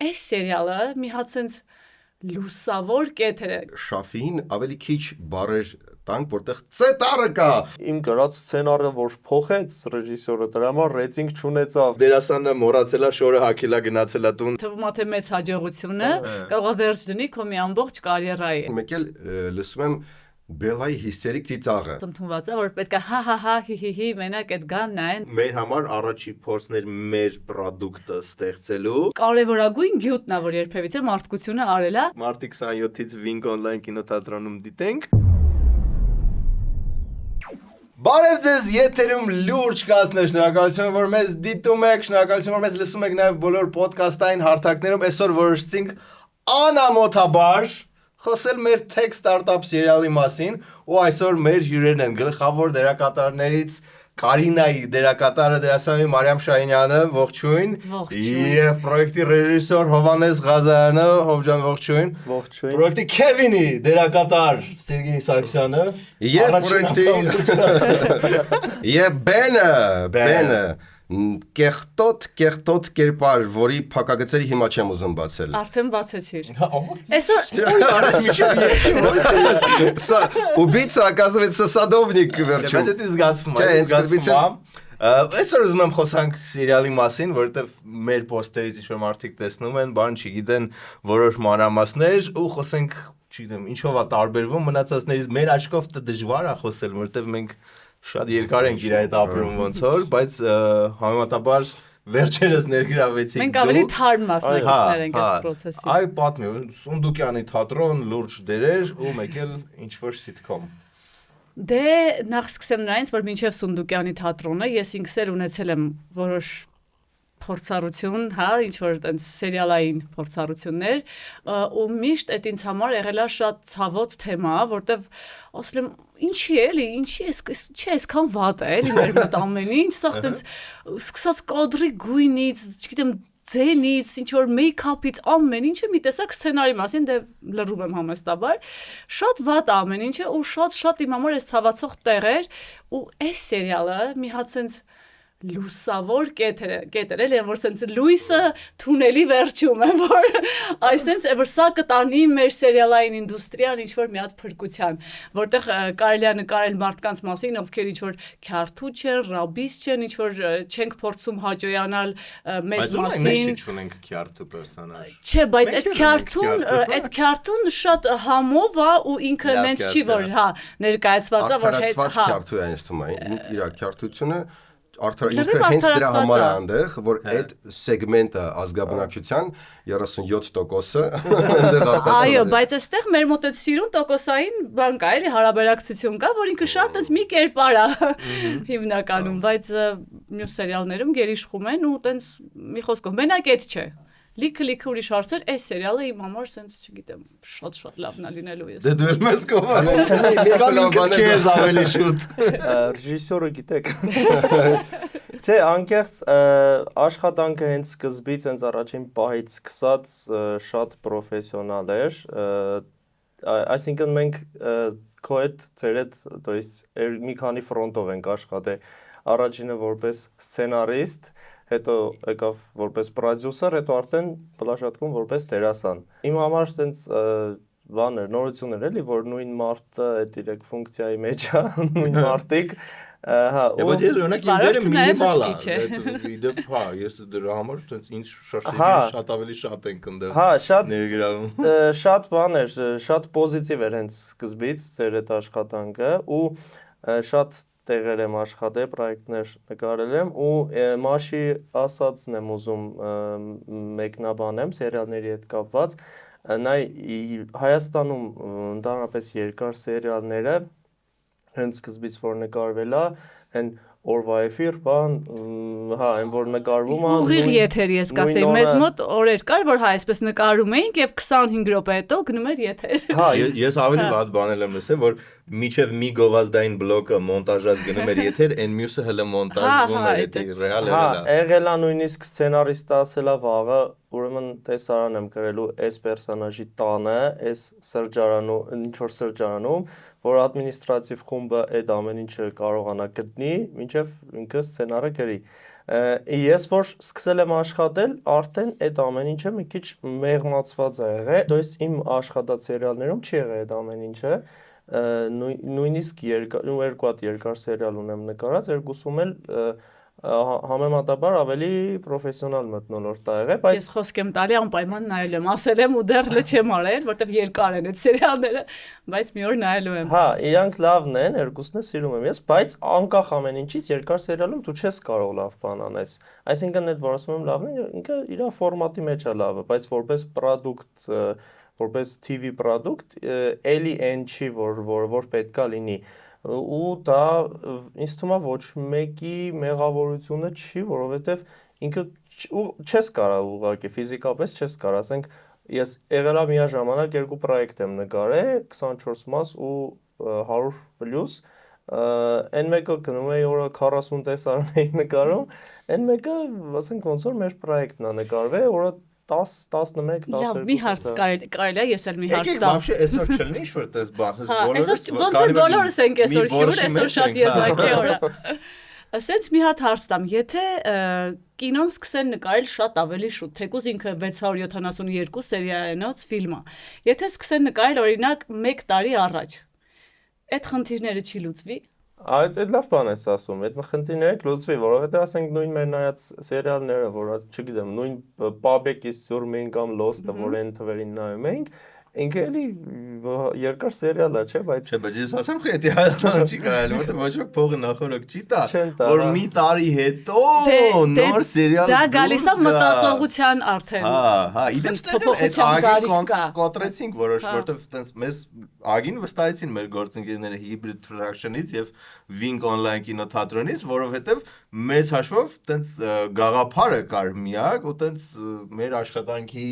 այս սերիալը մի հատ sense լուսավոր կետ է։ Շաֆին ավելի քիչ բարեր տանք, որտեղ C-տառը կա։ Իմ գրած սցենարը որ փոխեց ռեժիսորը դրա համար ռեյտինգ չունեցավ։ Դերասանը մոռացելա շորը հագելա գնացելա տուն։ Թվում է թե մեծ հաջողություն է, կարող է վերջ դնի քո մի ամբողջ կարիերայի։ Մեկ էլ լսում եմ Բելայի հիստերիկ ծիծաղը։ Ընդունված է, որ պետք է հա հի մենակ այդ գան նայեն։ Մեր համար առաջի փորձն էր մեր պրոդուկտը ստեղծելու։ Կարևորագույն գյուտն է, որ երբևիցե մարդկությունը արել է։ Մարտի 27-ից Wink Online կինոթատրոնում դիտենք։ Բարև ձեզ, եթերում լուրջ կասներ, շնորհակալություն, որ մեզ դիտում եք, շնորհակալություն, որ մեզ լսում եք նաև բոլոր ոդքասթային հարթակներում։ Այսօր որոշեցինք անամոթաբար խոսել մեր Tech Startup սերիալի մասին, ու այսօր մեր հյուրերն են գլխավոր դերակատարներից Կարինայի դերակատարը դերասանուհի Մարիամ Շահինյանը, ողջույն, եւ պրոյեկտի ռեժիսոր Հովհաննես Ղազարյանը, Հովջան ողջույն, պրոյեկտի Քևինի դերակատար Սերգեյ Սարգսյանը, եւ պրոյեկտի եւ Բենը կեղտոտ կերպար, որի փակագծերի հիմա չեմ ուզում բացել։ Արդեն բացեցիր։ Այսօր Սա убийца, оказывается, садовник վերջում։ Բայց դա զգացվում է։ Այսօր ուզում եմ խոսանք սերիալի մասին, որովհետև մեր պոստերից ինչ-որ մարդիկ տեսնում են, բան չգիտեն որոշ մանրամասներ ու խոսենք, չգիտեմ, ինչով է տարբերվում մնացածներից։ Մեր աչքով դա դժվար է խոսել, որովհետև մենք շատ երկար ենք իր այդ ապրում ոնց որ, բայց համեմատաբար վերջերս ներգրավեցիք։ Մենք ավելի թարմ մասնակիցներ ենք այս process-ի։ Այ պատմի, Սունդուկյանի թատրոն, լուրջ դերեր ու մեկ էլ ինչ-որ sitcom։ Դե նախ սկսեմ նրանից, որ մինչև Սունդուկյանի թատրոնը ես ինքս էլ ունեցել եմ որոշ փորձառություն, հա, ինչ որ այդպես սերիալային փորձառություններ, ու միշտ այդ ինձ համար եղել է շատ ցավոտ թեմա, որտեվ ասել եմ, ինչի էլի, ինչի չէ, այսքան վատ է, էլի մեր մոտ ամեն ինչ, սա այդպես սկսած կադրի գույնից, չգիտեմ, ձենից, ինչ որ մեյքափից, ամեն ինչը մի տեսակ սցենարի մասին, դե լռում եմ համեստաբար, շատ վատ ամեն ինչը ու շատ իմ համար այս ցավացող տեղ էր, ու այս սերիալը մի հատ sense լուսավոր կետ էր, էլի, որ sense լույսը թունելի վերջում է, որ այսպես է, որ սա կտանի մեր սերիալային ինդուստրիան ինչ-որ մի հատ փրկության, որտեղ կարելի է նկարել մարդկանց մասին, ովքեր ինչ-որ քյարթու չեն, ռաբիս չեն, ինչ-որ չենք փորձում հաջողանալ մեծ մասին։ Բայց մենք չունենք քյարթու պերսոնաժ։ Չէ, բայց այդ քյարթուն շատ համով է ու ինքը նենց չի, որ հա, ներկայացված է, որ հետ հա։ Քյարթու է ինձ թվում է, իր քյարթությունը ինքը հենց դրա համար է այնտեղ, որ այդ սեգմենտը ազգաբնակչության 37%-ը այնտեղ արտացոլել է։ Այո, բայց այստեղ մեր մոտ այդ սիրուն տոկոսային բան կա, էլի հարաբերակցություն կա, որ ինքը շատ այնց մի կերպար է հիմնականում, բայց մյուս սերիալներում գերիշխում են ու այնց մի խոսքով մենակ այդ չէ։ Լիքը ուրիշ հարցեր, այս սերիալը իմ համար sense, չգիտեմ, շատ լավն է լինելու ես։ Դե դու ես կողալ։ Քեզ ավելի շուտ։ Ռեժիսորը գիտեք։ Չէ, անկեղծ աշխատանքը հենց սկզբից, հենց առաջին պահից սկսած շատ պրոֆեսիոնալ էր, այսինքն մենք քո հետ, ձեր հետ, то есть մի քանի ֆրոնտով ենք աշխատել, առաջինը որպես սցենարիստ, հետո եկավ որպես պրոդյուսեր, հետո արդեն պլաշատկում որպես դերասան։ Իմ համար sense բան էր, նորություն էր էլի, որ նույն մարդը այդ իրեք ֆունկցիայի մեջ է, նույն մարդիկ, հա, ու ես օրինակ իմ դերը մինիմալ է, դեպ հա, ես դրա համար ինձ շատ ավելի շատ ենք ընդեղ։ Հա, շատ ներգրավում։ Շատ բան էր, շատ պոզիտիվ էր հենց սկզբից ձեր այդ աշխատանքը ու շատ տեղեր եմ աշխատել, պրոյեկտներ նկարել եմ ու Մաշի ասածն եմ ուզում մեկնաբանեմ սերիալների հետ կապված, նայ Հայաստանում ընդհանրապես երկար սերիալները հենց սկզբից որ նկարվել է, այն օրվա էֆիր, բան, հա, այն որ նկարվում է ուղիղ եթեր ես կասեի, մեզ մոտ օրեր կար, որ հա այսպես նկարում էինք եւ 25 րոպե հետո գնում էր եթեր։ Հա, ես ավելի վատ բանել եմ լսել, որ միջև մի գովազդային բլոկը մոնտաժած գնում էր եթեր, այն մյուսը հələ մոնտաժվում էր, դա ռեալ է։ Հա, եղել է նույնիսկ սցենարիստը ասել է վաղը, ուրեմն տեսարան եմ գրելու այս պերսոնաժի տանը, այս սրճարանում, ինչ որ սրճարանում, որ ադմինիստրատիվ խումբը այդ ամեն ինչը կարողանա գտնի, մինչև ինքը սցենարը գրի։ Ես որ սկսել եմ աշխատել, արդեն այդ ամեն ինչը մի քիչ մեղմացված է եղել, то есть իմ աշխատած սերիալներում չի եղել այդ ամեն ինչը, նույնիսկ երկու հատ երկար սերիալ ունեմ նկարած, երկուսում էլ համեմատաբար ավելի պրոֆեսիոնալ մթնոլորտ ա եղել, բայց ես խոսք եմ տալի անպայման նայել եմ, ասել եմ ու դեռ չեմ արել, որտեվ երկար են այդ սերիալները, բայց մի օր նայելու եմ։ Հա, իրանք լավն են, երկուսն էլ սիրում եմ ես, բայց անկախ ամեն ինչից երկար սերիալում դու չես կարող լավ բան անես։ Այսինքն այդ որ ասում եմ լավն է, ինքը իր ֆորմատի մեջ է լավը, բայց որպես product, որպես TV product, էլի այն չի, որ պետքա լինի։ Ու դա ինձ թվում է ոչ մեկի մեղավորությունը չի, որովհետև ինքը չես կարող ուղղակի ֆիզիկապես չես կարող, ասենք ես եղել եմ միաժամանակ երկու պրոյեկտ եմ նկարել 24 մաս ու 100+, այն մեկը գնում էի օրը 40 տեսարան էի նկարում, այն մեկը ասենք ոնց որ մեր պրոյեկտն է նկարվել, օրը 10-11 Լավ, մի հարց կարելի է, ես էլ մի հարց Եկեք տամ։ вообще այսօր չլինի ինչ որ տես բան, Ոնց որ բոլորս ենք այսօր հյուր, այսօր շատ եզակի օր է։ Ասենց մի հատ հարց տամ, եթե կինոն սկսեն նկարել շատ ավելի շուտ, թեկուզ ինքը 672 սերիայինոց ֆիլմ է։ Եթե սկսեն նկարել օրինակ 1 տարի առաջ, այդ խնդիրները չի լուծվի։ Այդ լավ բան ես ասում, այդ խնդիրները կլուծվի, որովհետև ասենք նույն մեր նայած սերիալները, որ չգիտեմ, նույն Побег из тюрьмы կամ Lost-ը, որ այն թվերին նայում էինք, ինքը էլի երկար սերիալ է, չէ, բայց բայց ես ասեմ խեթի Հայաստանը չի կարելի, որտեղ ոչ ոք փողը նախորդ չի տա, Չեն տա, որ հա։ մի տարի հետո նոր սերիալ Դա գալիս է մտածողության արդեն։ Հա, իդեպ ստեղ այդ փոփոխության ագին կարիք կա։ կոտրեցինք որոշ, որտեղ տենց մեզ ագին վստահեցին մեր գործընկերները Hybrid Production-ից եւ Wink Online կինոթատրոնից, որովհետեւ մեծ հաշվով տենց գաղափարը կար միակ ու տենց մեր աշխատանքի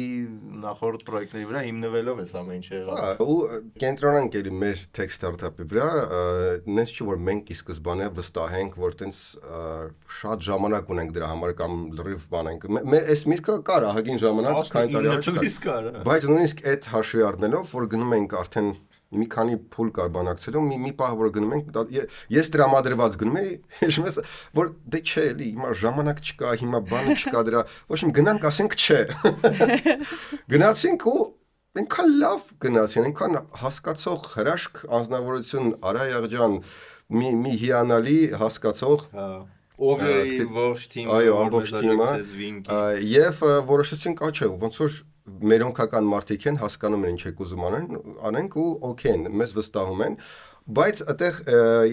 նախորդ պրոյեկտների վրա հիմնվելով էս ամեն ինչը եղավ։ Ու կենտրոնանք էլի մեր tech startup-ի վրա, նենց չի որ մենք ի սկզբանե վստահենք, որ տենց շատ ժամանակ ունենք դրա համար կամ լրիվ բան ենք։ Մեր այս միրգը կար ահագին ժամանակ, քանի տարի առաջ կար։ Բայց նույնիսկ այդ հաշվի առնելով, որ գնում ենք արդեն մի քանի փուլ կար բանակցելու, մի պահ որ գնում ենք, ես տրամադրված գնում եի, հիշում ես, որ դե չէ, էլի հիմա ժամանակ չկա, հիմա բանը չկա դրա, ոչ իմ գնանք ասենք չէ։ Գնացինք ու այնքան լավ գնացին, այնքան հասկացող հրաշք անձնավորություն Արա Եղջան, մի հիանալի հասկացող Ով է ողջ թիմը, այո, ամբողջ թիմը, եւ որոշեցինք, չէ, ոնց որ մերոնքական մարդիկ են, հասկանում են ինչ եք ուզում անենք ու օքեյ են, մեզ վստահում են, բայց այդտեղ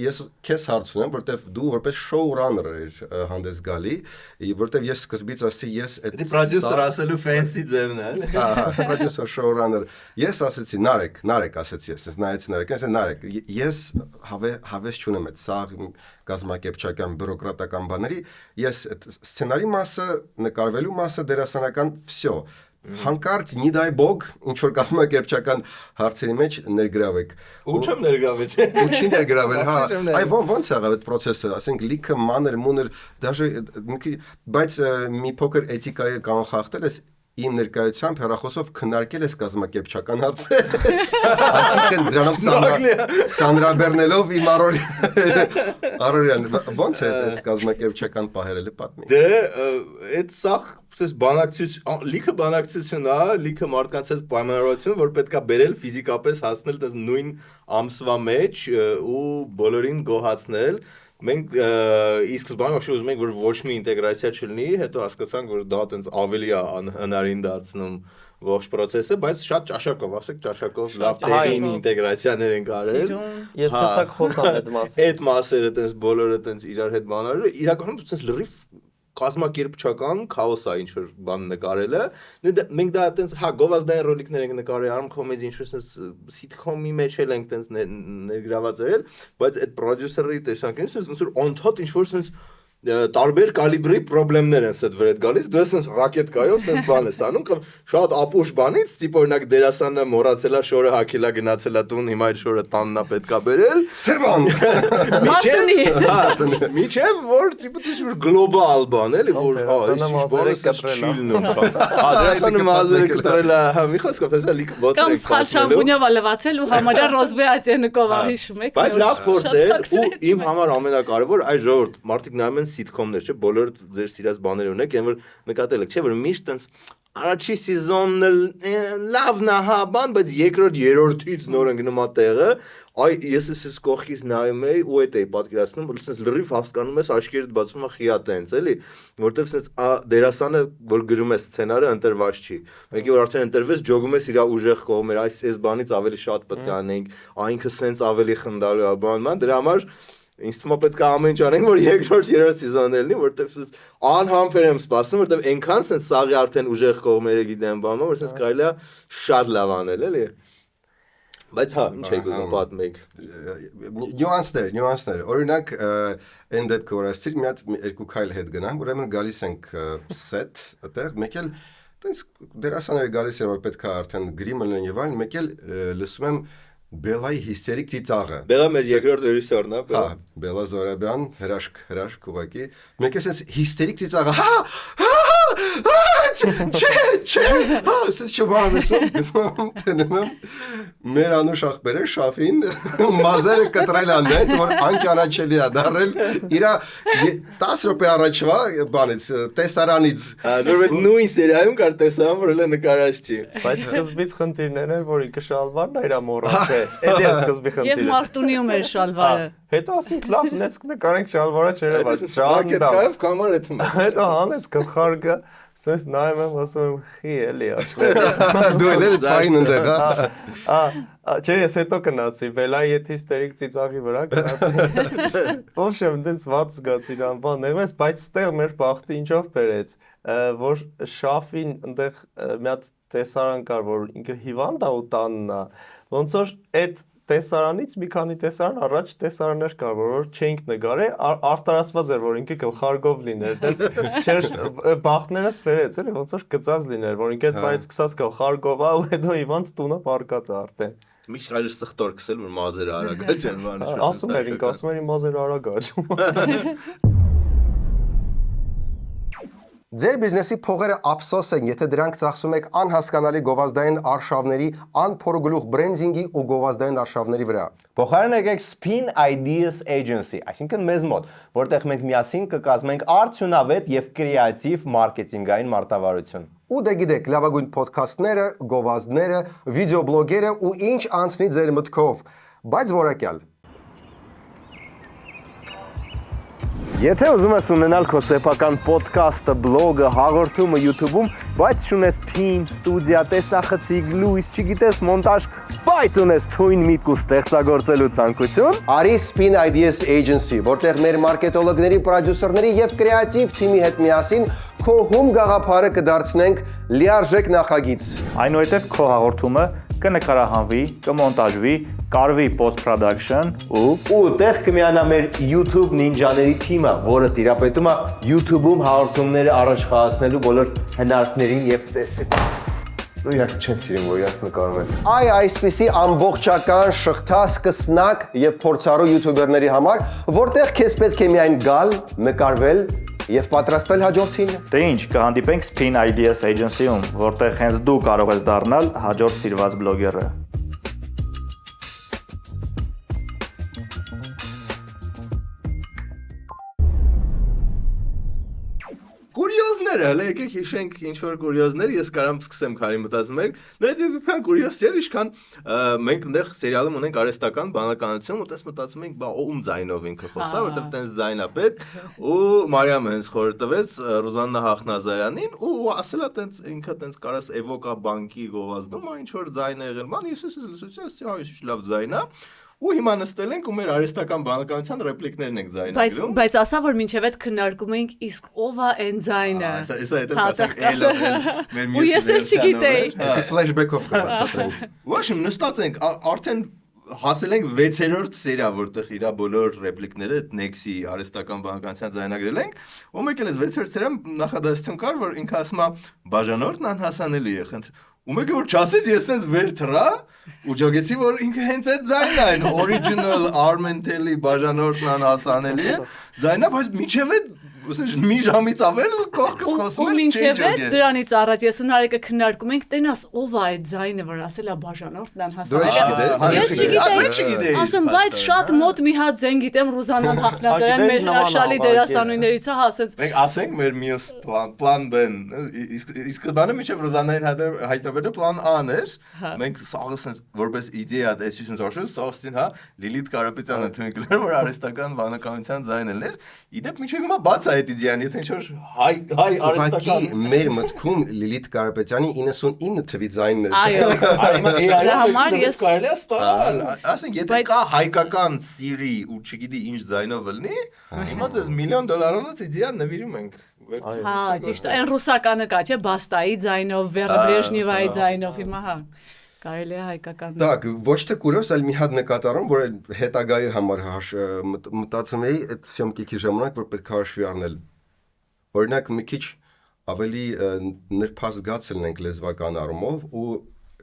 ես քեզ հարց ունեմ, որտեվ դու որպես showrunner ես հանդես գալի, որտեվ ես սկզբից ասեցի ես այդ պրոդյուսեր ասելու fancy ձևն է, էլի։ Հա, պրոդյուսեր showrunner, ես ասեցի Նարեկ ասեցի ես նայեցի Նարեկ, ասեցի Նարեկ, ես հավես չունեմ այդ սաղ կազմակերպչական բյուրոկրատական բաների, ես այդ սցենարի մասը, նկարվելու մասը, դերասանական վсё հանկարծ մի դայ բոգ ինչ որ կազմակերպչական հարցերի մեջ ներգրավեք Ու չեմ ներգրավել ու չի ներգրավել հա այ ոնց եղավ այդ process-ը ասենք լիքը մանր մուներ դաժե բայց մի փոքր էթիկայի կանխախտել ես իմ ներկայությամբ հեռախոսով քննարկել ես կազմակերպչական հարցեր ասիկն դրանով ծանրաբեռնելով իմ Արորյան ոնց է այդ կազմակերպչական պահերելը պատմի Դե այդ սախ ցես բանակցություն լիքը բանակցություն է լիքը մարդկանց այս պայմանավորություն որ պետքա բերել ֆիզիկապես հասնել դες նույն ամսվա մեջ ու բոլորին գոհացնել Մենք իսկ զբաղվում ենք ուզում ենք որ ոչ մի ինտեգրացիա չլինի, հետո հասկացանք որ դա այտենց ավելի է հնարին դարձնում ողջ process-ը, բայց շատ ճաշակով, ասեք ճաշակով լավ տեղին ինտեգրացիաներ են կարել։ Ես հեսակ խոսամ այդ մասը։ Այդ մասերը այտենց բոլորը այտենց իրար հետ բաները, իրականում այտենց լրիվ կազմակերպչական քաոս է ինչ որ բան նկարելը մենք դա այտենց հա գովազդային ռոլիկներ ենք նկարել arm comedy ինչ որ sitcom-ի մեջ էլ ենք այտենց ներգրաված եղել բայց այդ պրոդյուսերի տեսանկյունից ոնց որ on top ինչ որ sense տարբեր կալիբրի խնդիրներ են սդ վրեդ գալիս դու sense ռակետկայով sense բան ես անում կամ շատ ապուշ բանից տիպ օրինակ դերասանը մոռացելա շորը հակելա գնացելա տուն հիմա այդ շորը տաննա պետքա բերել Սևան Միջև որ տիպ դու գլոբալ բան էլի որ հա ինչ բանը չի լինում դերասանը մազերը կտրելա հա մի խոսքով էսա լիք ոնց Կամ սխալ շամպունյա լվացել ու համարյա ռոզվեացյանը կովա հիշում եք Բայց լավ փորձ էր ու իմ համար ամենակարևոր այ ժողովուրդ մարդիկ նայում են սիթքոմներ, չէ, բոլոր ձեր սիրած բաները ունեք, այն որ նկատել եք, չէ, որ միշտ տենց առաջի սեզոնն լավն է, հա, բան, բայց երկրորդ, երրորդից նոր ընկնում է տեղը, այ ես էս կողքից նայում էի ու այդ էի պատկերացնում, որ sense լրիվ հասկանում ես աչքերդ բացվում է խիա տենց, էլի, որտեվ sense դերասանը, որ գրում է սցենարը, ընտրված չի։ Մեկի որ արդեն ընտրվեց, ջոգում ես իր ուժեղ կողմեր, այս բանից ավելի շատ պետք է անենք, այնքը sense ավելի խնդալու է, բան, դրա համար ինձ թվում է պետք է ամեն ինչ անենք, որ երկրորդ, երրորդ սեզոնն լինի, որտեվ անհամբեր եմ սպասում, որտեվ այնքան sense սաղի արդեն ուժեղ կողմերը գիտեմ, բանը, որ sense կարելի է շատ լավ անել, էլի։ Բայց հա, ինչ եք ուզում պատմեք։ Նյուանսներ։ Օրինակ, այն դեպքը որ ասացիր, մի հատ երկու քայլ հետ գնանք, ուրեմն գալիս ենք սեթ, այդտեղ մեկ էլ տենց դերասանները գալիս են, որ պետք է արդեն գրիմը լինեն եւ այլն, մեկ էլ լսում եմ Բելայի հիստերիկ ծիծաղը։ Բելա մեր երկրորդ ռեժիսորն է, Հա, Բելա Զորաբյան, հրաշք ուղակի։ Մեկ էլ sense հիստերիկ ծիծաղը։ Չէ, ասես չբանեսում, տենում մեր անուշ ախպերը շաֆին մազերը կտրել անեց, որ անճանաչելի է դարել իրա 10 րոպե առաջվա բանից, տեսարանից։ Նորմալ նույն սերիայում կար տեսարան, որ հələ նկարած չի։ Բայց սկզբից խնդիրներն էր, որ ինքը շալվարն է իր մոռացե։ Էդի է սկզբի խնդիրը։ Եվ Մարտունիում էր շալվարը։ Հետո ասենք լավ, նենց նկարենք շալվարը չերևաց, Ճանდა։ Կայով կամար էթում։ Հետո հանեց գլխարկը, sense նայում եմ, ասում եմ, խի էլի ասում։ Դու էլ ես այն ընդեղ, հա։ Չէ, ես հետո գնացի, Բելայի հետ հիստերիկ ծիծաղի վրա գնացի։ Ոբշեմ, դենց ված զգացի իրան բան, եղվեց, բայց ստեղ մեր բախտի ինչով բերեց, որ շաֆին ընդեղ մի հատ տեսարան կար, որ ինքը հիվանդ է ու տանն է, ոնց որ այդ տեսարանից մի քանի տեսարան առաջ տեսարաններ կար, որ չէինք նկարել, արտարացված էր, որ ինքը գլխարկով լիներ, դենց չէր բախտներս բերեց, էլի ոնց որ գծած լիներ, որ ինքը այդ բայց սկսած գլխարկով է ու հետո հիվանդ տունը պարկած է արդեն։ Միշտ կարելի սխտոր քսել, որ մազերը արագ աճեն, բանը շուտ։ Ասում էր, ինքը ասում էր իմ մազերը արագ աճում։ Ձեր բիզնեսի փողերը ափսոս են, եթե դրանք ծախսում եք անհասկանալի գովազդային արշավների, անփորգլուխ բրենդինգի ու գովազդային արշավների վրա։ Փոխարեն եկեք Spin Ideas Agency, այսինքն մեզ մոտ, որտեղ մենք միասին կկազմենք արդյունավետ եւ կրեատիվ մարքեթինգային մարտավարություն։ Ու դե գիտեք, լավագույն ոդքասթները, գովազդները, վիդեոբլոգերը ու ինչ անցնի ձեր մտքով, բայց որակյալ։ Եթե ուզում ես ունենալ քո սեփական ոդքասթը, բլոգը, հաղորդումը YouTube-ում, բայց չունես թիմ, ստուդիա, տեսախցիկ, լույս, չգիտես մոնտաժ, բայց ունես թույն միտք ու ստեղծագործելու ցանկություն, Արի Spin Ideas Agency, որտեղ մեր մարքետոլոգների, պրոդյուսերների եւ կրեատիվ թիմի հետ միասին քո հում գաղափարը կդարձնենք լիարժեք նախագիծ։ Այնուհետև քո հաղորդումը կնկարահանվի, կմոնտաժվի, կարվի post-production ու տեղ կմիանա մեր YouTube նինջաների թիմը, որը տիրապետում է YouTube-ում հաղորդումները առաջ խաղացնելու բոլոր հնարքներին եւ տեսեք։ Ու իրաք չեն սիրում, որ իրաք նկարում են։ Այսպիսի ամբողջական շղթա սկսնակ եւ փորձառու յութուբերների համար, որտեղ քեզ պետք է միայն գալ, նկարվել եւ պատրաստվել հաջորդին։ Դե ինչ, կհանդիպենք Spin Ideas Agency-ում, որտեղ հենց դու կարող ես դառնալ հաջորդ սիրված բլոգերը։ Կուրիոզները, հələ եկեք հիշենք ինչ որ կուրիոզներ, ես կարամ սկսեմ քանի մտածում եք։ Նույնիսկ կուրիոզ չէր, ինչքան մենք այնտեղ սերիալում ունենք արհեստական բանականություն, ու տես մտածում ենք, բա ում ձայնով ինքը խոսա, որտեվ տենց ձայնա պետք, ու Մարիամը հենց խորհուրդ տվեց Ռուզաննա Հախնազարյանին, ու ասելա տենց ինքը տենց կարաս Էվոկա բանկի գովազդում, ինչ որ ձայն է եղել, ման ես լսեցի, այս լավ ձայն է։ Ու հիմա նստել ենք ու մեր արհեստական բանականության ռեպլիկներն ենք ձայնագրում։ Բայց ասա որ մինչև այդ քննարկում ենք իսկ ով է այն ձայնը։ Սա հետո ասենք էլով մեր Ու ես էլ չգիտեի։ Դա ֆլեշբեքով կբացատրենք։ Ոչմ նստած ենք արդեն հասել ենք 6-րդ սերիա, որտեղ իրա բոլոր ռեպլիկները Nexi արհեստական բանականության ձայնագրել ենք, ու մեկ էլ էս 6-րդ սերիայում նախադասություն կար, որ ինքը ասում է բաժանորդն անհասանելի է, խնդրում։ Ու մեկը որ չասեց, ես sense վեր թռա ու ջոգեցի, որ ինքը հենց այդ ձայնն է, այն original Armentelli բաժանորդն անհասանելի է, ձայնը, բայց միջև այդ Ուսի մի ժամից ավել կողքս Ու խոսում էր մինչև change այդ դրանից առաջ ես ու Նարեկը քննարկում ենք, տենաս ով է այդ ձայնը, որ ասել է բաժանորդն անհասարակ։ Ես չգիտեի։ Ասում, բայց շատ մոտ մի հատ ձեն գիտեմ Ռուզանան Հախնազարյան մեր հրաշալի դերասանուհիներից, հա, ասենց։ Մենք ասենք մեր մյուս պլան B-ն, իսկ բանը միջև Ռոզանային հայտնվելը պլան A-ն էր։ Մենք սաղը sense որպես իդեա դեսություն զորշու, սաղստին հա Լիլիթ Կարապետյանը թվարկել որ արհեստական բանականության ձայնն էր։ Իդեպ միջև հիմա բաց է այդ իդեան, եթե ինչ-որ հայ արհեստական մեր մտքում Լիլիթ Կարապետյանի 99 թվի ձայնն էր։ Այո։ Համար ես կարելի է ստանալ, ասենք եթե կա հայկական Siri ու չգիտի ինչ ձայնով լինի, հիմա դες $1 միլիոնից իդեան նվիրում ենք։ Հա, ճիշտ, այն ռուսականը կա, չէ, Բաստայի ձայնով, Վերաբրեժնևայի ձայնով, հիմա հա։ Կարելի է հայկական։ Так, ոչ թե կուրիոս, այլ մի հատ նկատառում, որ հետագայի համար մտածում էի այդ սյոմկիքի ժամանակ, որ պետք է հաշվի առնել։ Օրինակ մի քիչ ավելի նրբազգաց լինենք լեզվական առումով ու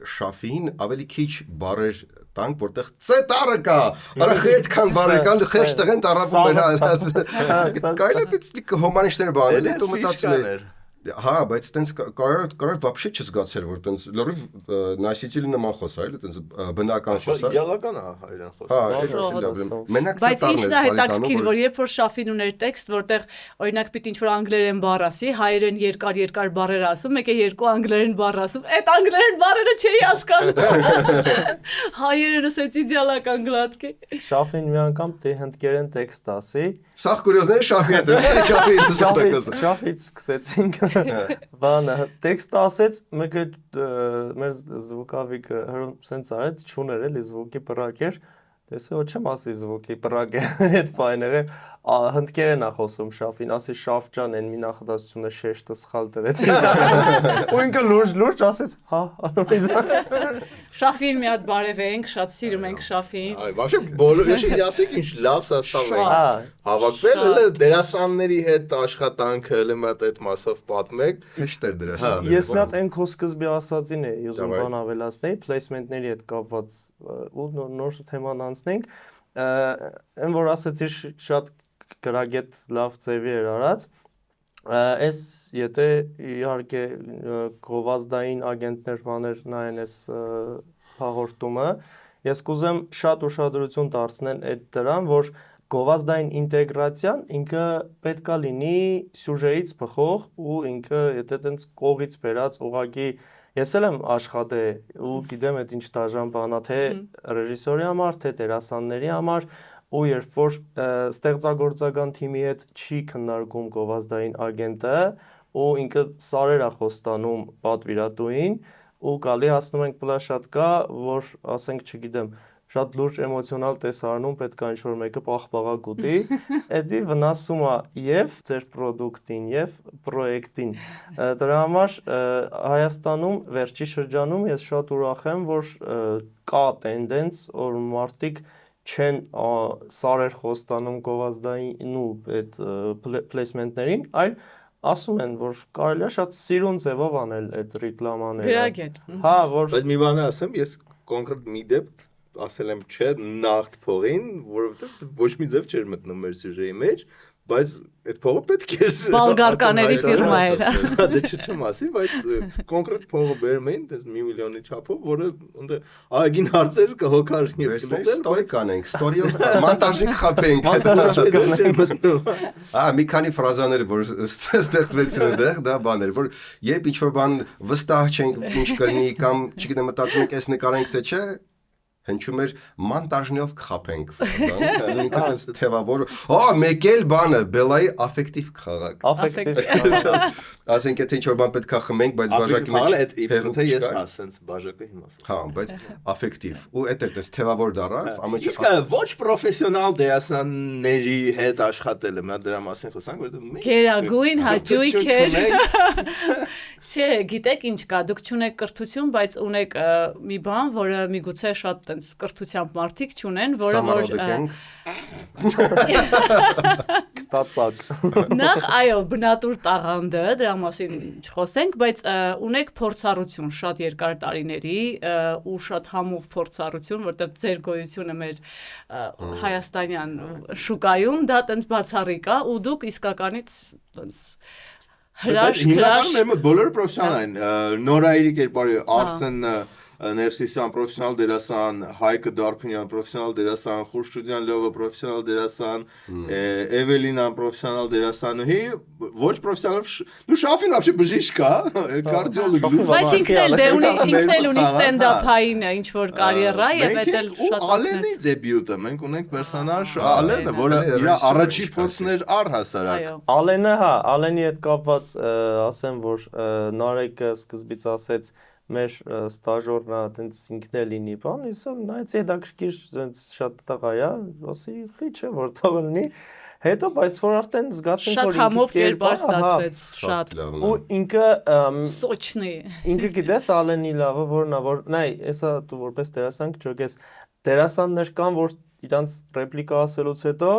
շաֆին ավելի քիչ բարեր տանք, որտեղ C տառը կա, արախի այդքան բարեր կան, խեղճ տղեն տարապում էր։ Կարելի է դից հոմանիշներ բանել, հետո մտածում էի։ Հա, բայց տենց կարող вообще չզգացել, որ տենց լրիվ նայսիցիլի նման խոսա, էլի տենց բնական խոսա։ Իդեալական է հայերեն խոսը։ Հա, մենակ Բայց ինչն է հետաքրքիր, որ երբ որ շաֆին ուներ տեքստ, որտեղ օրինակ պիտի ինչ-որ անգլերեն բառ ասի, հայերեն երկար բառեր ասում, մեկը երկու անգլերեն բառ ասում, այդ անգլերեն բառերը չէի հասկանում։ Հայերենը սենց իդեալական գլատկի։ Շաֆին մի անգամ դե հնդկերեն տեքստ ասի։ Սաղ կուրիոզները շաֆի հետ է, Շաֆից սկսեցինք։ Բանը տեքստը ասեց, մեկը մեր զվուկավիկը հրում սենց արեց, չուներ էլի զվուկի պրակ էր, տեսե ոչ չեմ ասի զվուկի պրակ է, այդ պայները հնդկերեն է խոսում շաֆին, ասի շաֆ ջան, են մի նախադասությունը շեշտը սխալ դրեց։ Ու ինքը լուրջ ասեց, հա, Շաֆին մի հատ բարև ենք, շատ սիրում ենք շաֆին։ Այ, вообще բոլոր ես ասեք ինչ լավ սաստավ է։ Հավաքվել էլ դերասանների հետ աշխատանքը էլ մատ այդ մասով պատմեք։ Հեշտ էր դրասան։ Ես մի հատ այն քո սկզբի ասածին է ուզում բան ավելացնել, placement-ների հետ կապված ու նոր թեման անցնենք։ Այն որ ասեցիր շատ գրագետ լավ ձևի էր արած, այս եթե իհարկե գովազդային ագենտներ բաներ նայեն այս հաղորդումը, ես կուզեմ շատ ուշադրություն դարձնել այդ դրան, որ գովազդային ինտեգրացիան ինքը պետքա լինի սյուժեից բխող ու ինքը եթե տենց կողից բերած ուղղակի ես էլ եմ աշխատել ու գիտեմ այդ ինչ դաժան բանա թե ռեժիսորի համար, թե դերասանների համար ու երբ որ ստեղծագործական թիմի հետ չի քննարկում գովազդային ագենտը ու ինքը սարեր է խոստանում պատվիրատուին ու գալի հասնում ենք պլա շատ կա, որ ասենք չգիտեմ շատ լուրջ էմոցիոնալ տեսարանում պետք է ինչ-որ մեկը պաղպաղակ ուտի, էդի վնասում է և ձեր պրոդուկտին, և պրոյեկտին։ Դրա համար Հայաստանում վերջի շրջանում ես շատ ուրախ եմ, որ կա տենդենց, որ մարդիկ չեն սարեր խոստանում գովազդային ու այդ պլեյսմենտներին, այլ ասում են, որ կարելի է շատ սիրուն ձևով անել այդ ռեկլամաները։ Գրագետ։ Հա, որ Բայց մի բան ասեմ, ես կոնկրետ մի դեպք ասել եմ չէ նախտ փողին, որովհետև ոչ մի ձև չէր մտնում մեր սյուժեի մեջ, բայց այդ փողը պետք էր Բալգարկաների ֆիրմա էր։ Դե չեմ ասի, բայց կոնկրետ փողը բերում էին, դες 1 միլիոնի չափով, որը ընդ ագին հարցեր կհոգար եւ ստորի կանենք, ստորիով մոնտաժնիկ խափենք։ Մի քանի ֆրազաներ որ ստեղծվեցին այնտեղ, դա բաներ, որ երբ ինչ-որ բան վստահ չենք ինչ կլինի կամ չգիտեմ մտածում ենք, էս նկարենք թե չէ, հնչում էր մոնտաժնով կխափենք ֆրազան, ինքը տենց թևավոր, մեկ էլ բանը, բելայի աֆեկտիվ քաղաք։ Աֆեկտիվ։ Ասենք եթե ինչ-որ բան պետք է խմենք, բայց բաժակի մեջ այդ իբրոթե ես ասենց բաժակը հիմա։ Հա, բայց աֆեկտիվ։ Ու այդ էլ տես թևավոր դարավ, ամենը Իսկ ոչ պրոֆեսիոնալ դերասանների հետ աշխատելը, մենք դրա մասին խոսանք, որովհետև մենք Գերագույն հաճույք էր։ Չէ, գիտեք ինչ կա, դուք չունեք կրթություն, բայց ունեք մի բան, որը միգուցե շատ տենց կրթությամբ մարդիկ չունեն, որը որ Կտածակ։ նախ այո, բնատուր տաղանդը, դրա մասին չխոսենք, բայց ունեք փորձառություն շատ երկար տարիների ու շատ համով փորձառություն, որտեղ ձեր գոյությունը մեր հայաստանյան շուկայում դա տենց բացառիկ է ու դուք իսկականից տենց Հիմնականում բոլորը պրոֆեսիոնալ են, Նորայրի կերպարի Արսեն Ներսիսյան պրոֆեսիոնալ դերասան, Հայկը Դարփինյան պրոֆեսիոնալ դերասան, Խուրշուդյան Լովը պրոֆեսիոնալ դերասան, Էվելինան պրոֆեսիոնալ դերասանուհի, ոչ պրոֆեսիոնալ, ну Շաֆին вообще բժիշկ է, կարդիոլոգ։ Բայց ինքն էլ ունի ստենդափային ինչ որ կարիերա եւ դա շատ Ալենի դեբյուտը, մենք ունենք պերսոնաժ Ալենը, որը իր առաջի փորձն էր առհասարակ։ Ալենը, հա, Ալենի հետ կապված ասեմ, որ Նարեկը սկզբից ասեց մեր ստաժորն է, այտենց ինքն է լինի, բան, իսա նայեցի հետաքրքիր շատ տղա է, ասի, խի չէ, որ թող լինի, հետո բայց որ արդեն զգացենք որ շատ համով կերպար ստացվեց, շատ ու ինքը սոչնի ինքը գիտես Ալենի լավը որն է, որ նայ, հեսա դու որպես դերասան կճոգես, դերասաններ կան, որ իրանց ռեպլիկա ասելուց հետո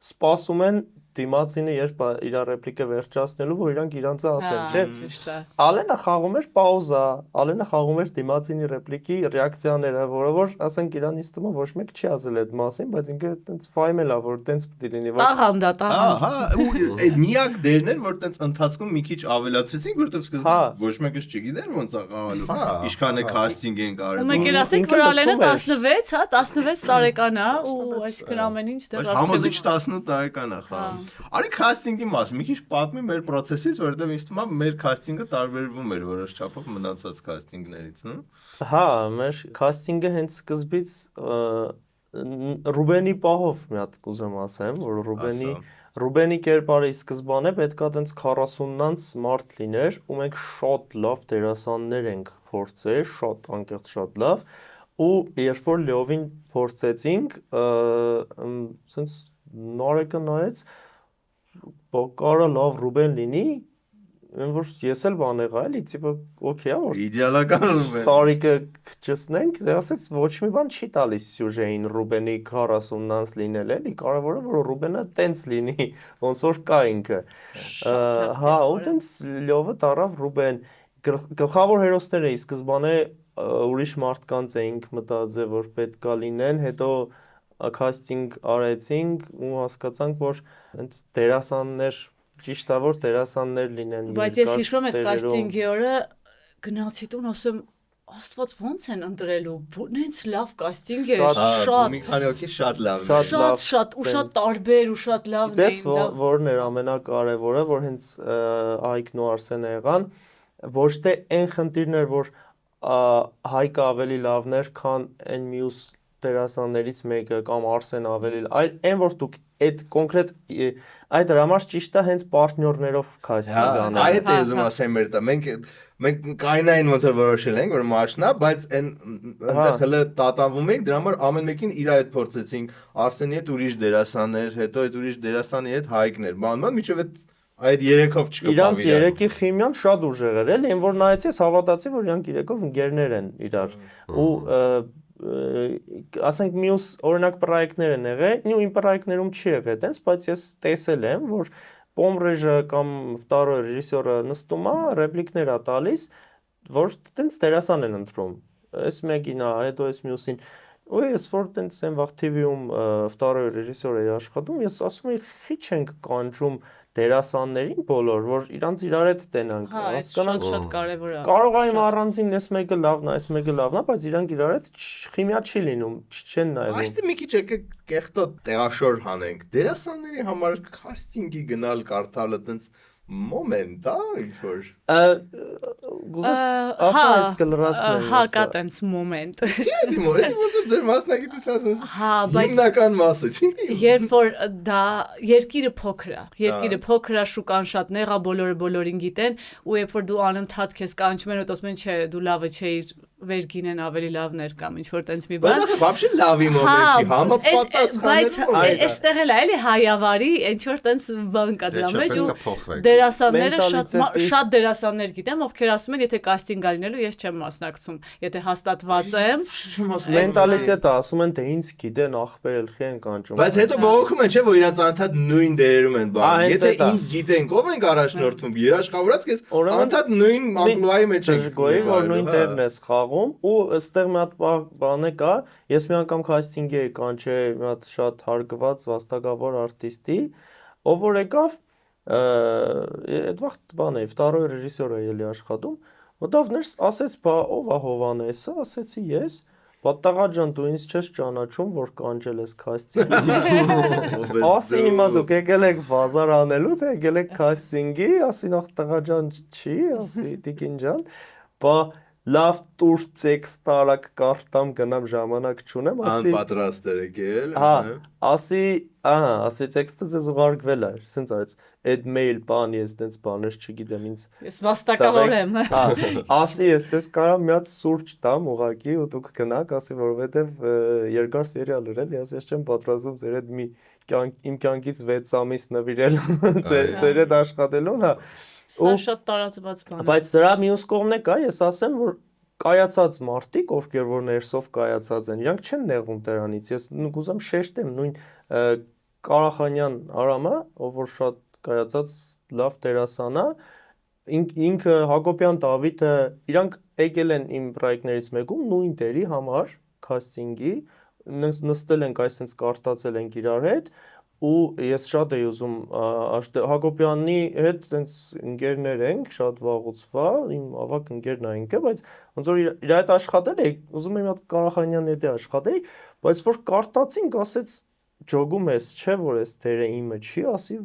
սպասում են դիմացինը երբ իր ռեպլիկը վերջացնելու, որ իրանք իրանցը ասեն, չէ՞։ Ճիշտ է։ Ալենը խաղում էր պաուզա, Ալենը խաղում էր դիմացինի ռեպլիկի ռեակցիաները, որը որ ասենք իրան իստումը ոչ մեկ չի ասել այդ մասին, բայց ինքը այտենց ֆայմել է, որ այտենց պետք է լինի, որ Տաղանդա, տաղանդ։ Ահա, ու այդ միակ դերներ, որ այտենց ընթացքում մի քիչ ավելացրեցինք, որովհետև սկզբից ոչ մեկը չգիտեր ոնց է խաղալու։ Ինչքան է կաստինգ են կարել։ Ու մեկ էլ ասենք, որ Ալենը 16, հա, 16 տարեկան է, ու այսինքն ամեն ինչ դեռ Համոզիչ 18 տարեկան է խաղում։ Արի քաստինգի մասին, մի քիչ պատմի մեր process-ից, որովհետև ինձ թվում է մեր քաստինգը տարբերվում էր որոշ չափով մնացած քաստինգներից, հա։ հա, մեր քաստինգը հենց սկզբից Ռուբենի պահով մի հատ կուզեմ ասեմ, որ Ռուբենի կերպարի սկզբանե պետքա տենց 40-նանց մարդ լիներ, ու մենք շատ լավ դերասաններ ենք փորձել, շատ անկեղծ շատ լավ, ու երբ որ լիովին փորձեցինք, սենց Նարեկը նայեց կարա լավ Ռուբեն լինի, որ ես էլ բան եղա էլի, տիպը օքեյ է, որ Իդեալական Ռուբեն։ տարիքը քչեցնենք, ասեց ոչ մի բան չի տալիս սյուժեին Ռուբենի 40-նանց լինել էլի, կարևորը որ Ռուբենը տենց լինի, ոնց որ կա ինքը։ Հա, ու տենց լյովը տարավ Ռուբեն, գլխավոր հերոսները ի սկզբանե ուրիշ մարդկանց էինք մտածել, որ պետքա լինեն, հետո քաստինգ արեցինք ու հասկացանք, որ հենց դերասաններ ճիշտ է որ դերասաններ լինեն։ Բայց ես հիշում եմ այդ կաստինգի օրը գնացի տուն, ասում Աստված ոնց են ընտրելու։ Նենց լավ կաստինգ էր, շատ։ Մի քանի օքի շատ լավ։ Շատ ու շատ տարբեր ու շատ լավն էին։ էին։ Որն էր ամենակարևորը, որ հենց Հայկն ու Արսենը եղան, ոչ թե այն խնդիրներ, որ Հայկը ավելի լավն էր, քան այն մյուս դերասաններից մեկը կամ Արսենը ավելի, այլ այն որ դուք այդ կոնկրետ այդ համար ճիշտ է հենց պարտներներով քաստինգ անել։ Այդ է ուզում ասեմ մեր տա մենք կայնային ոնց որ որոշել ենք որ մաշնա, բայց այն այնտեղ հələ տատանվում ենք, դրա համար ամեն մեկին իր այդ փորձեցինք, Արսենի հետ ուրիշ դերասաններ, հետո այդ ուրիշ դերասանի հետ Հայկներ, բան միջով այդ երեքով չկպավ իրար։ Իրանց երեքի խիմիան շատ ուժեղ էր, էլի, այն որ նայեցի, ես հավատացի, որ իրանք երեքով ընկերներ են իրար։ Ու ասենք մյուս օրինակ պրոյեկտներ են եղել, իմ պրոյեկտներում չի եղել այդպես, բայց ես տեսել եմ, որ Պոմրեժը կամ վտարը ռեժիսորը նստում է, ռեպլիկներ է տալիս, որ այդպես դերասան են ընտրում։ Այս մեկին է, հետո այս մյուսին։ Ու ես որ այդպես եմ վաղ TV-ում վտարը ռեժիսոր էի աշխատում, ես ասում եմ, խի չենք կանչում դերասաններին բոլոր, որ իրանց իրար հետ տենանք, հասկանանք, շատ կարևոր է։ Կարող է իմ առանձին ես մեկը լավն է, այս մեկը լավն է, բայց իրանք իրար հետ խիմիա չի լինում, չեն նայվում։ Այստեղ մի քիչ եկեք կեղտոտ տեղաշոր հանենք։ Դերասանների համար քաստինգի գնալ կարդալը տենց մոմենտ է, ինչ որ։ Գուզես ասա ես կլրացնեմ։ Հա, կա տենց մոմենտ։ Դի ոնց որ ձեր մասնագիտության sense Հա, բայց հիմնական մասը չի։ Երբ որ դա երկիրը փոքր է, շուկան շատ նեղ է, բոլորը բոլորին գիտեն, ու երբ որ դու անընդհատ քեզ կանչում են, ու ասում են, չէ, դու լավը չէիր, վերգինեն ավելի լավներ կամ ինչ-որ տենց մի Բայց բան։ вообще լավի մոմենտ չի, համապատասխանելու։ Բայց այստեղ էլ է էլի հայավարի ինչ-որ տենց բան կա դրա մեջ ու դերասանները շատ դերասաններ գիտեմ, ովքեր ասում են, եթե կաստինգ ալինելու ես չեմ մասնակցում, եթե հաստատված եմ։ Մենտալիտետը ասում են, թե ինձ գիտեն ախպերել խի են կանչում։ Բայց հետո բողոքում են, չէ, որ իրանց անդադ նույն դերերում են բան։ Եթե ինձ գիտենք, ով ենք առաջնորդվում, երաշխավորած քեզ անդադ նույն ամպլուայի մեջ ենք։ Գոյի որ նույն դերն ես խաղում ու ըստեղ մի հատ բան է կա, ես մի անգամ casting-ի էի կանչել մի հատ շատ հարգված վաստակավոր արտիստի, ով որ եկավ, այդ վաղ բան է, վտարոյ ռեժիսոր է ելի աշխատում, մտավ ներս, ասեց, բա ով է Հովանեսը, ասեցի ես, բա տղա ջան, դու ինձ չես ճանաչում, որ կանչել ես casting-ի։ Ասի հիմա դուք եկել եք բազար անելու, թե եկել եք casting-ի, ասի նախ տղա ջան չի, ասի տիկին ջան, բա լավ տուր տեքստ տարակ կարտամ գնամ ժամանակ չունեմ, ասի անպատրաստ էր եկել։ Հա, ասի տեքստը ձեզ ուղարկվել է, սենց արեց, այդ մեյլ բան ես տենց բաներ չգիտեմ ինձ։ Ես վաստակավոր եմ։ Հա, ասի ես ձեզ կարամ մի հատ սուրճ տամ ուղակի ու դուք գնաք, ասի որովհետև երկար սերիալ էր էլի, ասի ես չեմ պատրաստվում ձեր այդ մի իմ կյանքից 6 ամիս նվիրել ձեր այդ աշխատելուն, հա։ Սա շատ տարածված բան է։ Բայց դրա մյուս կողմն է կա, ես ասեմ, որ կայացած մարդիկ, ովքեր որ ներսով կայացած են, իրանք չեն նեղում դրանից։ Ես կուզեմ շեշտեմ նույն Կարախանյան Արամը, ով որ շատ կայացած լավ դերասան է, ինքը Հակոբյան Դավիթը, իրանք եկել են իմ պրոյեկտներից մեկում նույն դերի համար casting-ի, նստել ենք այսպես կարտացել ենք իրար հետ ու ես շատ էի ուզում Հակոբյանի հետ տենց ընկերներ ենք, շատ վաղուց իմ ավակ ընկերն է ինքը, բայց ոնց որ իր հետ աշխատել էի, ուզում եմ հատ Կարախանյանի հետ աշխատեի, բայց որ կարտացինք, ասեց ջոգում ես, չէ որ այս դերը իմը չի, ասի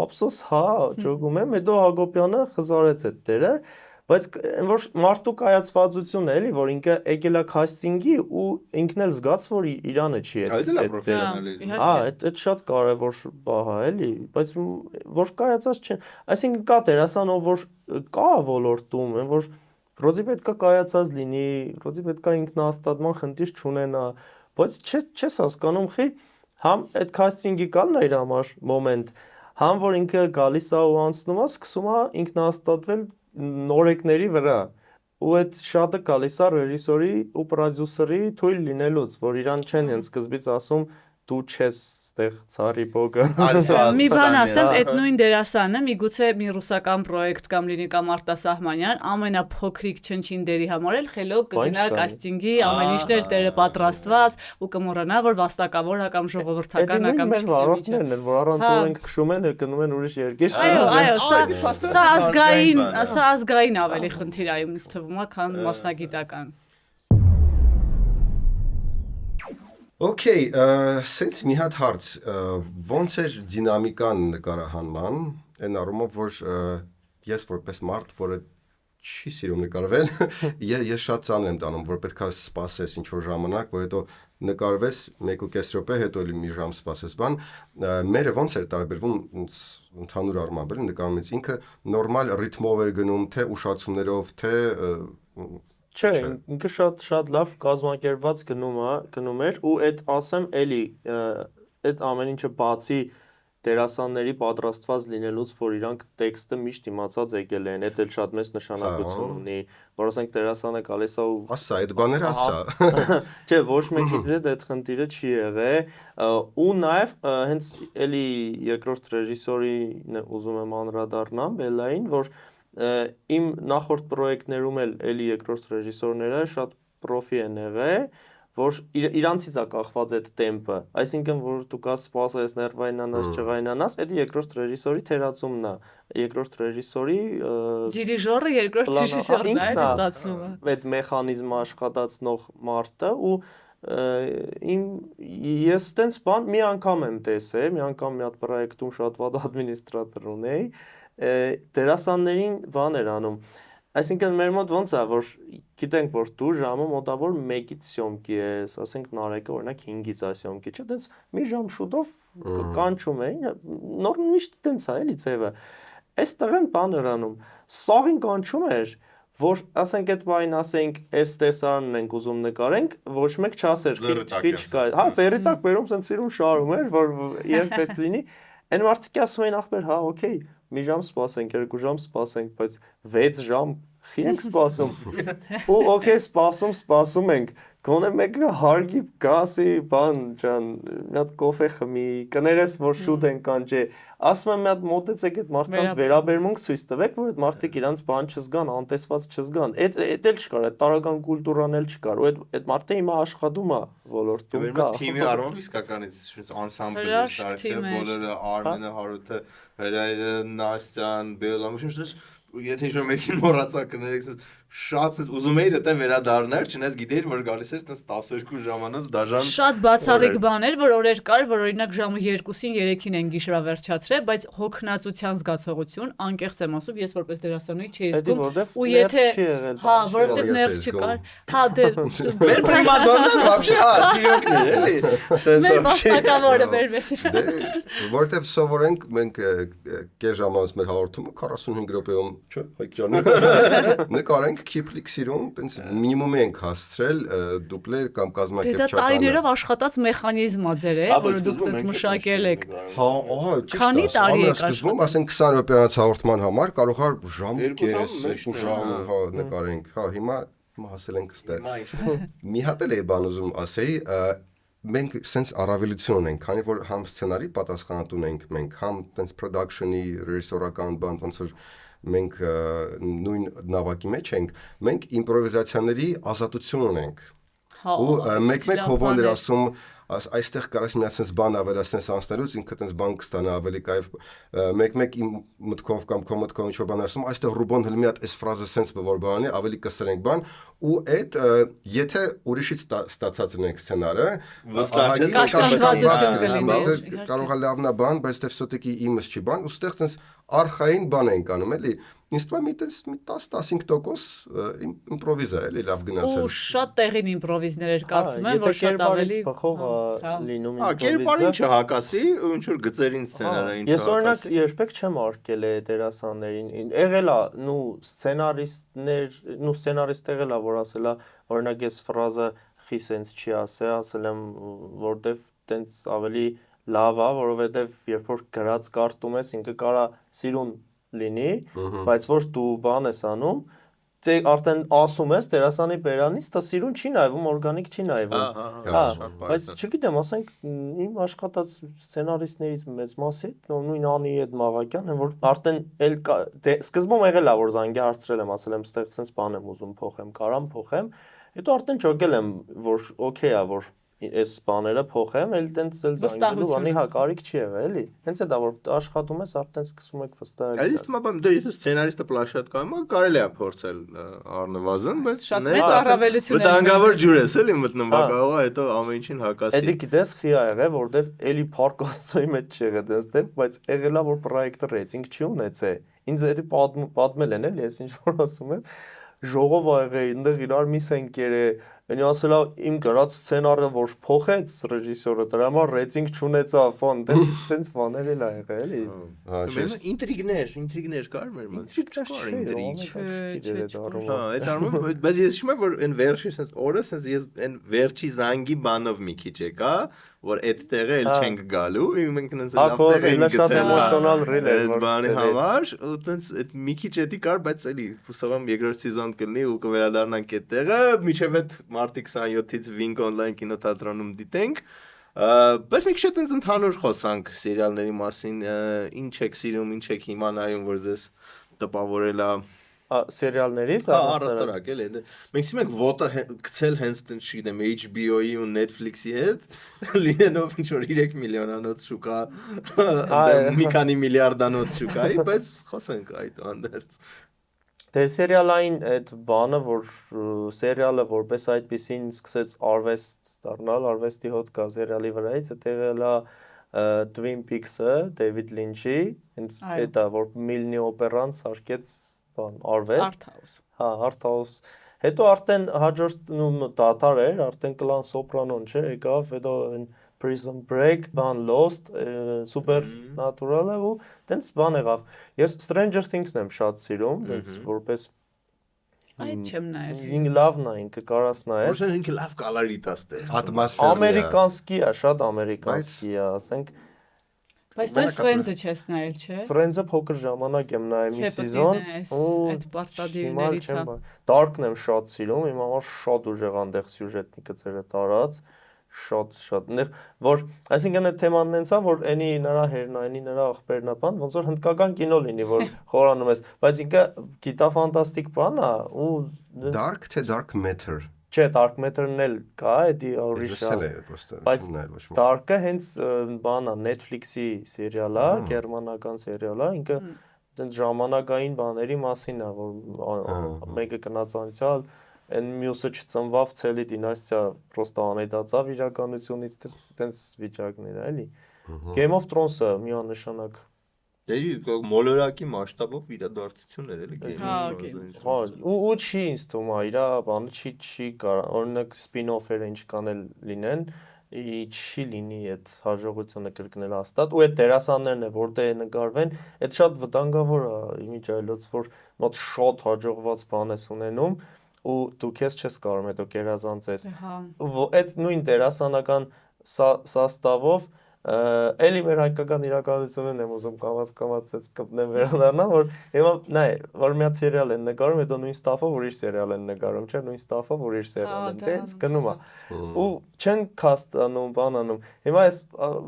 ափսոս հա, ջոգում եմ, հետո Հակոբյանը խզարեց այդ դերը, բայց որ մարդու կայացվածությունն է էլի, որ ինքը եկել է casting-ի ու ինքն էլ զգաց, որ իրանը չի այդ էլ է պրոֆեսիոնալիզմ։ Հա, այդ շատ կարևոր բան է էլի, բայց որ կայացած չեն, այսինքն կա դերասան, ով որ կա ոլորտում, որ ռոզի պետք է կայացած լինի, ռոզի պետք է ինքնահաստատման խնդիր չունենա, բայց չես հասկանում խի, համ այդ casting-ի կան իր համար մոմենտ, համ որ ինքը գալիս է ու անցնում է, սկսում է ինքնահաստատվել նորեկների վրա ու այդ շատը գալիս է ռեժիսորի ու պրոդյուսերի թույլ լինելուց, որ իրան չեն հենց սկզբից ասում դու չես ստեղ ցարի բոգը։ Մի բան ասեմ, այդ նույն դերասանը միգուցե մի ռուսական պրոյեկտ կամ լինի կամ արտասահմանյան ամենափոքրիկ չնչին դերի համար էլ խելոք կգնա casting-ի, ամեն ինչն էլ տերը պատրաստված ու կմոռանա որ վաստակավոր է կամ ժողովրդական է կամ չգիտեմ ինչ։ Առողջներն են, որ առանց օրենք քշում են, գնում են ուրիշ երկիր։ Այո, սա ազգային ավելի խնդիր է ինձ թվում է, քան մասնագիտական։ Okay, սենց մի հատ հարց, ոնց էր դինամիկան նկարահանման, այն առումով, որ ես որպես մարդ, որը չի սիրում նկարվել, ես շատ ծանր եմ տանում, որ պետք է սպասես ինչ-որ ժամանակ, որ հետո նկարվես 1.5 րոպե, հետո էլի մի ժամ սպասես բան, մերը ոնց էր տարբերվում ընդհանուր առմամբ, էլի նկարումից ինքը նորմալ ռիթմով էր գնում, թե ուշացումներով, թե Չէ, ինքը շատ լավ կազմակերպված գնում էր ու այդ ասեմ էլի այդ ամեն ինչը բացի դերասանների պատրաստված լինելուց, որ իրանք տեքստը միշտ իմացած եկել են, այդ էլ շատ մեծ նշանակություն ունի, որ ասենք դերասանը գալիս է ու ասա, այդ բաները ասա։ Չէ, ոչ մեկից այդ խնդիրը չի եղել ու նաև հենց էլի երկրորդ ռեժիսորին ուզում եմ անդրադառնամ Բելային, որ իմ նախորդ պրոյեկտներում էլի երկրորդ ռեժիսորները շատ պրոֆի են եղել, որ իրանցից է կախված այդ տեմպը, այսինքն որ դու կա սպասես ներվայնանաս, չղայնանաս, այդ երկրորդ ռեժիսորի թերացումն է, երկրորդ ռեժիսորի դիրիժորը երկրորդ ռեժիսորն է, ստացվում է։ Այդ մեխանիզմը աշխատացնող մարդը ու ես տենց բան մի անգամ եմ տեսել, մի անգամ մի հատ պրոյեկտում շատ վատ ադմինիստրատոր ունեի, դերասաններին բան էր անում, այսինքն մեր մոտ ոնց է, որ գիտենք, որ դու ժամը մոտավոր 1-ից սյոմկի ես, ասենք Նարեկը օրինակ 5-ից է սյոմկի, չէ, տենց մի ժամ շուտով կանչում էին, նոր միշտ տենց է էլի ձևը, այս տղեն բան էր անում, սաղին կանչում էր, որ ասենք այդ բան ասենք այս տեսարանն ենք ուզում նկարենք, ոչ մեկ չասեր քիչ կա։ Հա, ծերի տակ բերում սենց սիրուն շարում էր, որ երբ պետք լինի, այն մարդիկ ասում էին ախպեր, հա, օքեյ, մի ժամ սպասենք, 2 ժամ սպասենք, բայց 6 ժամ խի ենք սպասում։ Ու օքեյ, սպասում ենք։ Գոնե մեկը հարգի գասի, բան ջան, մի հատ կոֆե խմի, կներես որ շուտ են կանջե։ Ասում եմ մի հատ մոտեցեք այդ մարդկանց վերաբերմունք ցույց տվեք, որ այդ մարդիկ իրանց բան չզգան, անտեսված չզգան։ Այդ էլ չկար, այդ տարական կուլտուրան էլ չկար, ու այդ մարդը հիմա աշխատում է ոլորտում կա։ Թիմի առումով իսկականից անսամբլ է սարքել, բոլորը Արմենը, Հարութը, Հրայրը, Նաստյան, Բելամուշը, եթե ինչ-որ մեկին մոռացա կներեք, շատ ուզում էի դա վերադառնալ, չնայած գիտեի որ գալիս էր 12 ժամանոց դաժան։ Շատ բացառիկ բաներ, որ օրեր կար, որ օրինակ ժամը 2-ին, 3-ին են գիշերա վերջացրել, բայց հոգնածության զգացողություն, անկեղծ եմ ասում, ես որպես դերասանուհի չի զգում, ու եթե հա, որովհետև ներվ չկար, հա դե Պրիմադոննան вообще հա, սիրոքներ էլի։ Մեր մասնակավորը վերվես։ Որտեվ սովորենք մենք կես ժամանոց մեր հաղորդումը 45 րոպեում, չէ՞, Հայկ ջան։ Նկարենք Քիփլիկ սիրում, տենց մինիմումի ենք հասցրել դուպլեր կամ կազմակերպչական։ Դա տարիներով աշխատած մեխանիզմ ա ձեր է, որ դուք տենց մշակել եք։ Հա, ահա, ճիշտ է։ Ամենասկզբում, ասենք 20 րոպեանոց հաղորդման համար կարող է ժամ կես, 2 ժամ հա նկարենք։ Հա, հիմա հասել ենք ստեղ։ Մի հատ էլ է բան ուզում ասեի, մենք sense առավելություն ունենք, քանի որ համ սցենարի պատասխանատուն ենք մենք, համ տենց production-ի ռեժիսորական բան ոնց որ մենք նույն նավակի մեջ ենք, մենք իմպրովիզացիաների ազատություն ունենք։ Ու մեկ-մեկ հովոներ ասում այստեղ կարաս մի ասես բան ավելացնես անցնելուց ինքը տենց բան կստանա ավելի կայֆ մեկ-մեկ իմ մտքով կամ քո մտքով ինչ-որ բան ասում այստեղ Ռուբոն հենց մի հատ այս ֆրազը sense որ բանի ավելի կսրենք բան ու այդ եթե ուրիշից ստացած ունենք սցենարը կարող է լավնա բան բայց դե все-таки իմս չի բան ու ստեղ տենց արխային բան ենք անում էլի ինձ թվում է մի 10-15% իմպրովիզա էլի լավ գնացել ու շատ տեղին իմպրովիզներ էր կարծում եմ որ շատ ավելի լինում Հա, կերպարին չհակասի, ու ինչ որ գծերին սցենարային չհակասի։ Ես օրինակ երբեք չեմ արկել դերասաններին։ Եղել է նու սցենարիստներ, նու սցենարիստ եղել է, որ ասել է, օրինակ ես ֆրազը խի սենց չի ասել եմ, որտեվ տենց ավելի լավ է, որովհետև երբ որ գրած կարտում ես, ինքը կարա սիրուն լինի, բայց որ դու բան ես անում, արդեն ասում ես դերասանի բերանից, դա սիրուն չի նայվում, օրգանիկ չի նայվում։ Հա, բայց չգիտեմ, ասենք իմ աշխատած սցենարիստներից մեծ մասի նույն Անի այդ Մաղաքյան, որ արդեն էլ սկզբում եղել է որ զանգի հարցրել եմ, ասել եմ, ստեղ sense բան եմ ուզում փոխեմ, կարամ փոխեմ, հետո արդեն ճոգել եմ, որ օքեյ է, որ այս բաները փոխեմ, էլ տենց էլ զանգելու բանի հա կարիք չի եղել, էլի։ Հենց է դա որ աշխատում ես, արդեն սկսում եք վստահել։ Այս թվում է դու եթե սցենարիստը պլաշատ կայում, կարելի է փորձել առնվազն, բայց շատ մեծ առավելություն է։ Վտանգավոր ջուր է, էլի մտնում, բա կարող է հետո ամեն ինչին հակասի։ Էդի գիտես խի ա եղել, որտեվ էլի Փարկոստոյի մեջ չի եղել դες դեպք, բայց եղելա որ պրոյեկտը ռեյտինգ չի ունեցել։ Ինձ էդի պատմել են, էլի, ես ինչ որ ասում եմ, ժողով ա եղել, այնտեղ իրար միս են կերել Այնի ասելա իմ գրած սցենարը որ փոխեց ռեժիսորը դրա համար ռեյտինգ չունեցավ, ֆոն, տենց բաներ էլ ա եղել, էլի։ Ինտրիգներ կար մեր մոտ։ Չկար ինտրիգ։ Հա, այդ առումով, բայց ես հիշում եմ որ այն վերջի sense օրը sense ես այն վերջի զանգի բանով մի քիչ եկա, որ այդ տեղը էլ չենք գալու, մենք նենց լավ տեղ ենք գտել։ Շատ էմոցիոնալ ռիլ է այդ բանի համար, ու տենց այդ մի քիչ էդի կար, բայց էլի հուսով եմ երկրորդ սեզոն կլինի ու կվերադառնանք այդ տեղը, միջև այդ մարտի 27-ից Wink Online կինոթատրոնում դիտենք, բայց մի քիչ այդպես ընդհանուր խոսանք սերիալների մասին, ինչ եք սիրում, ինչ եք հիմա նայում, որ ձեզ տպավորել է սերիալներից առասարակ էլի մենք սիմ ենք ոտը գցել հենց չգիտեմ HBO-ի ու Netflix-ի հետ լինելով ինչ որ 3 միլիոնանոց շուկա մի քանի միլիարդանոց շուկայի, բայց խոսենք այդ անդերց Դե սերիալային այդ բանը, որ սերիալը որպես այդպեսին սկսեց արվեստ դառնալ, արվեստի հոտ կա սերիալի վրայից, այդ եղել է Twin Peaks-ը, David Lynch-ի, հենց այդ է, որ Milne օպերան սարքեց բան, արվեստ։ Հա, Arthouse։ Հետո արդեն հաջորդ դատար էր, արդեն Clan Soprano-ն չէ, եկավ, հետո Prison Break, բան Lost, Supernatural-ը ու տենց բան եղավ։ Ես Stranger Things-ն եմ շատ սիրում, տենց որպես Այդ չեմ նայել։ Ինքը լավն է, ինքը կարաս նայես։ Որոշ ինքը լավ կալորիտաստ է։ Ատմոսֆերն է։ Ամերիկանսկի է, շատ ամերիկանսկի է, ասենք։ Բայց դու Friends-ը չես նայել, չէ։ Friends-ը փոքր ժամանակ եմ նայել մի սեզոն, այդ պարտադիրներից է։ Dark-ն եմ շատ սիրում, իմ համար շատ ուժեղ այնտեղ սյուժետնի գծերը տարած, շատ որ այսինքն այդ թեման նենց է, որ այնի նրա հերնայինի նրա աղբերն է բան, ոնց որ հնդկական կինո լինի, որ խորանում ես, բայց ինքը գիտաֆանտաստիկ բան է ու Dark թե Dark Matter։ Չէ, Dark Matter-ն էլ կա, էդի օրիշալ։ Բայց Dark-ը հենց բան է, Netflix-ի սերիալ է, գերմանական սերիալ է, ինքը դենց ժամանակային բաների մասին է, որ մեկը գնաց անցյալ, այն մյուսը չծնվավ, ցելի դինաստիա պրոստը անհետացավ իրականությունից, դենց վիճակներ է, էլի։ Game of Thrones-ը միանշանակ Դե մոլորակի մասշտաբով իրադարձություն էր էլի ու չի ինձ թվում է իր բանը չի կարող օրինակ spin-off-երը ինչ կանել լինեն չի լինի այդ հաջողությունը կրկնել հաստատ ու այդ դերասաններն է որտեղ նկարվեն այդ շատ վտանգավոր է իմիջիայլոց որ մոտ շատ հաջողված բան ես ունենում ու դու քեզ չես կարող հետո կերազանցես այդ նույն դերասանական սաստավով Էլի մեր հայկական իրականությունն եմ ուզում կամաց կպնեմ վերանանալ, որ հիմա նայ, որ մի հատ սերիալ են նկարում, հետո նույն ստաֆով ուրիշ սերիալ են նկարում, չէ, նույն ստաֆով ուրիշ սերիալ են, դենց գնում է։ Ու չեն կաստանում, բանանում։ Հիմա այս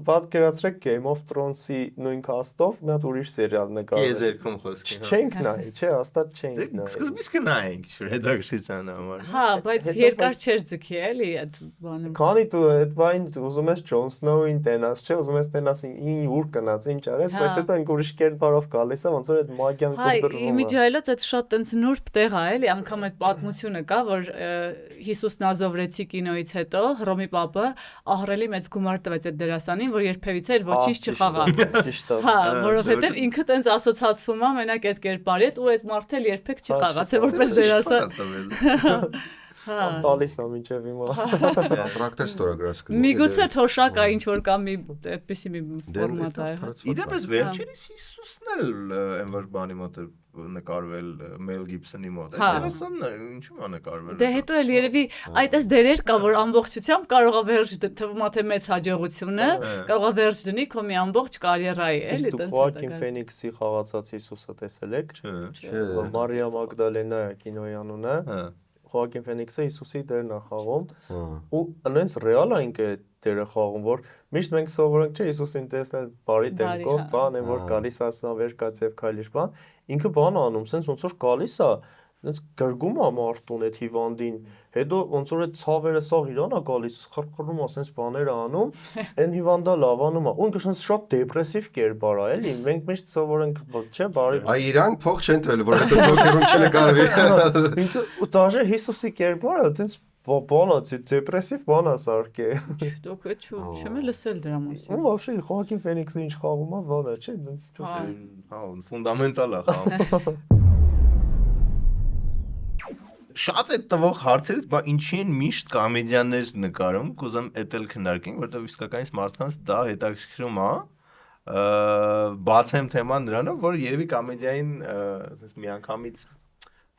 պատկերացրեք Game of Thrones-ի նույն կաստով մի հատ ուրիշ սերիալ նկարում։ Կեզ երկում խոսքի։ Չենք նայ, չէ, հաստատ չենք նայ։ Սկզբից կնայենք, շուտ հետաքրքրության համար։ Հա, բայց երկար չէր ձգի, էլի այդ բանը։ Քանի դու այդ բան ուզում ես Jon Snow-ին տենաս, չէ, ուզում ես տենաս ուր կնաց, ինչ արես, բայց հետո ինք ուրիշ կերպարով գալիս է, ոնց որ այդ մագիան կտրվում է։ Հա, իմիջիայլոց այդ շատ տենց նուրբ տեղ է, էլի, անգամ այդ պատմությունը կա, որ Հիսուսն ազովրեցի կինոից հետո Հռոմի պապը ահռելի մեծ գումար տվեց այդ դերասանին, որ երբևիցե էլ ոչինչ չխաղա։ Ճիշտ է։ Հա, որովհետև ինքը տենց ասոցացվում է մենակ այդ կերպարի հետ ու այդ մարդը էլ երբեք չխաղացել որպես դերասան։ Տալիս է մինչև հիմա։ Տրակտոր ստորագրած կնի։ Միգուցե թոշակա ինչ որ կամ մի այդպեսի մի ֆորմատ է։ Իդեպս վերջերս Հիսուսն էլ այն որ բանի մոտ նկարվել Մել Գիբսոնի մոտ։ Դերասանն ինչու՞ է նկարվել։ Դե հետո էլ երևի այդպես դերեր կա որ ամբողջությամբ կարող է վերջ թվում է թե մեծ հաջողությունը կարող է վերջ դնի քո մի ամբողջ կարիերայի, էլի տենց։ Խոակին Ֆենիքսի խաղացած Հիսուսը տեսել եք։ Չէ։ Մարիա Մագդալենա կինոյի անունը։ Խոակին Ֆենիքսը Հիսուսի դերն է խաղում ու այնց ռեալ է ինքը դերը խաղում որ միշտ մենք սովորենք չէ Հիսուսին տեսնել բարի դեմքով բան է որ գալիս ասա վեր կաց եւ քայլիշ բան ինքը բան անում sense ոնց որ գալիս է sense գրգում է մարդուն այդ հիվանդին հետո ոնց որ այդ ցավերը սա իրան է գալիս խրխռում է sense բաներ անում այն հիվանդը լավանում է ու ինքը sense շատ դեպրեսիվ կերպար է էլի մենք միշտ սովորենք չէ բարի Այ իրանք փող չեն տվել որ հետո ջոկերուն չնկարվի ինքը ու դաժե Հիսուսի կերպարը այդպես բանա դեպրեսիվ բանա սարքե Դուք չեմ լսել դրա մասին ու вообще Խոակին Ֆենիքսը ինչ խաղում է բանա չէ այնպես հա ֆունդամենտալ է խաղում Շատ է տվող հարցերից, բա ինչի են միշտ կոմեդիաներ նկարում, կուզեմ էդ էլ քննարկենք, որտեղ իսկականից մարդկանց դա հետաքրքրում է, բացեմ թեման նրանով, որ երևի կոմեդիային միանգամից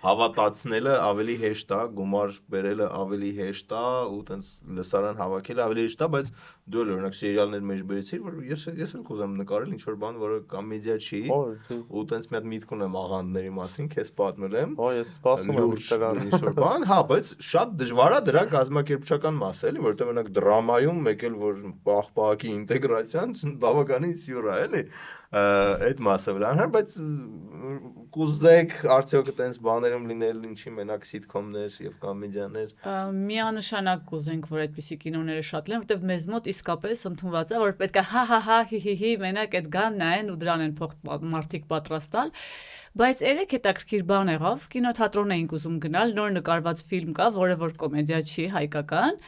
հավատացնելը ավելի հեշտ է, գումար բերելը ավելի հեշտ է ու տենց լսարան հավաքելը ավելի հեշտ է, բայց դու էլ օրինակ սերիալներ մեջ բերեցիր, որ ես էլ կուզեմ նկարել ինչ որ բան, որը կոմեդիա չի, ու տենց մի հատ միտք ունեմ աղանդների մասին, քեզ պատմել եմ։ Հա, ես սպասում եմ դրան ինչ որ բան, հա, բայց շատ դժվար է դրա կազմակերպչական մասը, էլի, որտեղ օրինակ դրամայում մեկ էլ որ պահպակի ինտեգրացիան բավականին սյուր է, էլի։ Այդ մասը վրա, բայց կուզեք արդյոք այտենց բաներում լինել ինչի մենակ սիթքոմներ եւ կոմեդիաներ միանշանակ կուզենք որ այդպիսի կինոները շատ լինեն որտեվ մեզ մոտ իսկապես ընդունված է որ պետք է հա հի մենակ այդ գան նայեն ու դրան են փող մարդիկ պատրաստալ բայց երեք հետաքրքիր բան եղավ կինոթատրոն էինք ուզում գնալ նոր նկարված ֆիլմ կա որը որ կոմեդիա չի հայկական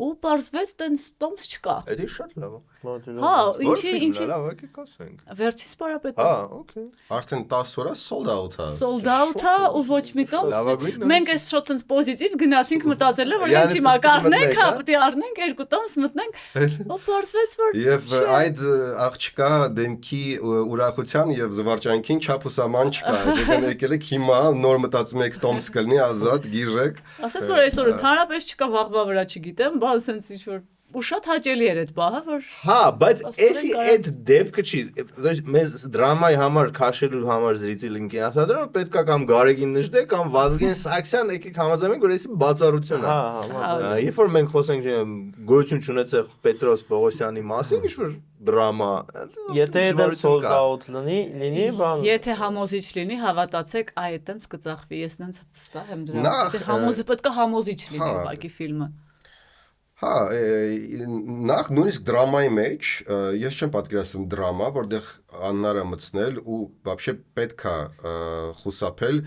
ու պարզվեց տենց տոմս չկա Էդի շատ լավ Հա, ինչի լավ եկեք ասենք։ վերջի սպարապետը։ Հա, okay։ Արդեն 10 օր է sold out-ա։ Sold out-ա ու ոչ մի տոն։ Լավագույն Մենք այս շոթից պոզիտիվ գնացինք մտածելով, որ հենց հիմա կառնենք, հա, պետք է առնենք, 2 տոմս մտնենք, ու բարձվեց որ Եվ այդ աղջկա դեմքի ուրախության եւ զվարճանքին չափուսաման չկա։ Այսինքն եկել եք հիմա նոր մտածում եք տոմս կլինի ազատ գիժեք։ ասես որ այսօր ընդհանրապես չկա վաղվա վրա չգիտեմ, բան sense ինչ որ ու շատ հաճելի էր այդ բահը, որ Հա, բայց Ասել էսի են այդ դեպքը չի, մեզ դրամայի համար քաշելու համար զրիցիլին կինոթատրոն պետք է կամ Գարեգին Նժդե կամ Վազգեն Սարգսյան եկեք համաձայնենք, որ էսի բացառություն է։ Երբ որ մենք խոսենք գոյություն չունեցող Պետրոս Պողոսյանի մասին, ինչ որ դրամա, Եթե դա sold out լինի, բան եթե համոզիչ լինի, հավատացեք, այդտենց կծախվի, ես նենց վստահ եմ դրա։ Նախ, Համոզը պետք է համոզիչ լինի հա, ուղղակի ֆիլմը։ Հա, նախ նույնիսկ դրամայի մեջ ես չեմ պատկերացնում դրամա, որտեղ աննարը մտցնել ու вообще պետքա խուսափել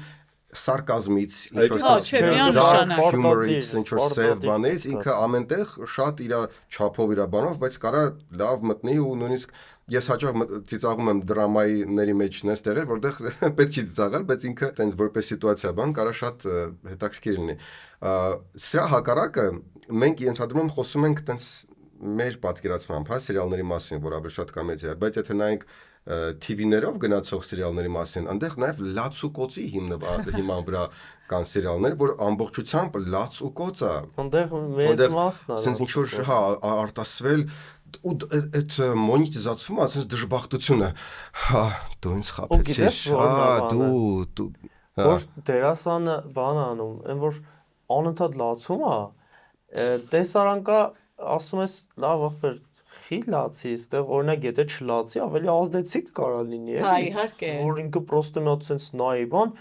սարկազմից, ինչ որ humorից, ինչ որ սև բաներից, ինքը ամենտեղ շատ իր չափով իր բանով, բայց կարա լավ մտնի ու նույնիսկ ես հաճախ ծիծաղում եմ դրամայիների մեջ նես տեղեր, որտեղ պետք չի ծիծաղել, բայց ինքը տենց որպես սիտուացիա բան կարա շատ հետաքրքիր լինի։ Սրա հակառակը մենք ենթադրում եմ խոսում ենք տենց մեր պատկերացմամբ, հա, սերիալների մասին, որ ավելի շատ կոմեդիա է, բայց եթե նայենք TV-ներով գնացող սերիալների մասին, այնտեղ նաև լաց ու կոծի հիման վրա կան սերիալներ, որ ամբողջությամբ լաց ու կոծ է։ Այնտեղ մեծ մասն է։ Սենց ինչ որ հա արտասվել ու այդ մոնետիզացումը, ասես դժբախտությունը։ Հա, դու ինձ խաբեցիր։ Հա, դու որ դերասանը բան անում, այն որ անընդհատ լացում է, տեսարան կա ասում ես լավ ախպեր խի լացի, այստեղ օրինակ եթե չլացի, ավելի ազդեցիկ կարա լինի, Հա, իհարկե։ որ ինքը պրոստը մի հատ sense նայի, բան,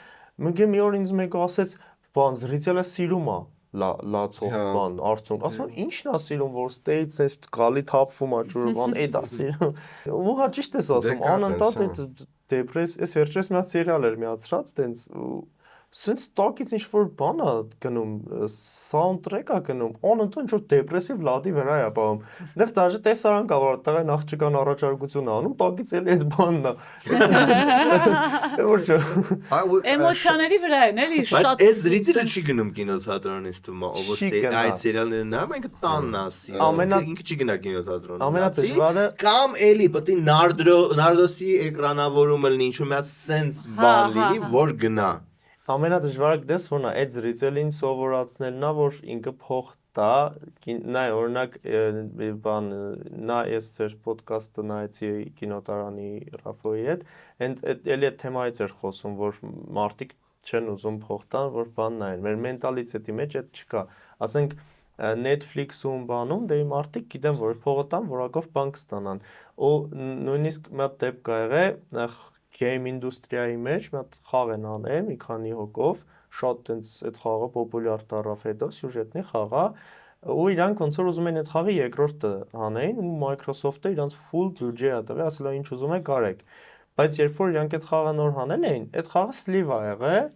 մենք մի օր ինձ մեկը ասեց, բան զրիցելը սիրում է լացող բան, արդյունք, ասում ինչն է սիրում, որ ստեյց էս գալի թափվում է ջուրը, բան, էդ է սիրում։ Ու հա ճիշտ ես ասում, անընդհատ այդ դեպրես, այս վերջերս մի հատ սերիալ էր միացրած, տենց Սենց տակից ինչ-որ բան է գնում, soundtrack է գնում, անընդհատ ինչ-որ դեպրեսիվ լադի վրա է պահում։ Դեռ դաժե տեսարան կա, որ տղեն աղջկան առաջարկություն անում, տակից էլի այդ բանն է։ Որ չէ։ Էմոցիաների վրա են, էլի շատ։ Բայց այս զրիցիլը չի գնում կինոթատրոն ինձ թվում է, ով այդ սերիալները նայում ենք տանն ասի։ Ինքը չի գնա կինոթատրոն։ Ամենադժվարը կամ էլի պետք է Նարդոսի էկրանավորումը լինի, ինչ-որ մի հատ sense բան լինի, որ գնա։ Ամենադժվարը դες որն է այդ զրիցելին սովորացնելն է, որ ինքը փող տա, նայ օրինակ բան նա ես ձեր ոդկասթը նայեցի կինոտարանի Ռաֆոյի հետ, այդ էլի այդ թեմայից էր խոսում, որ մարդիկ չեն ուզում փող տան, որ բան նայեն։ Մեր մենտալիտետի մեջ այդ չկա։ Ասենք Netflix-ում բանում դե մարդիկ գիտեն, որ փողը տան, որակով բան կստանան։ Ու նույնիսկ մի հատ դեպք կա եղել game ինդուստրիայի մեջ մի հատ խաղ են անել մի քանի հոգով, շատ տենց այդ խաղը պոպուլյար դառավ հետո, սյուժետնի խաղ է, ու իրանք ոնց որ ուզում են այդ խաղի երկրորդը հանեին, ու Microsoft-ը իրանք full բյուջե է տվել, ասել է ինչ ուզում եք արեք։ Բայց երբ որ իրանք այդ խաղը նոր հանել էին, այդ խաղը sleeve է եղել,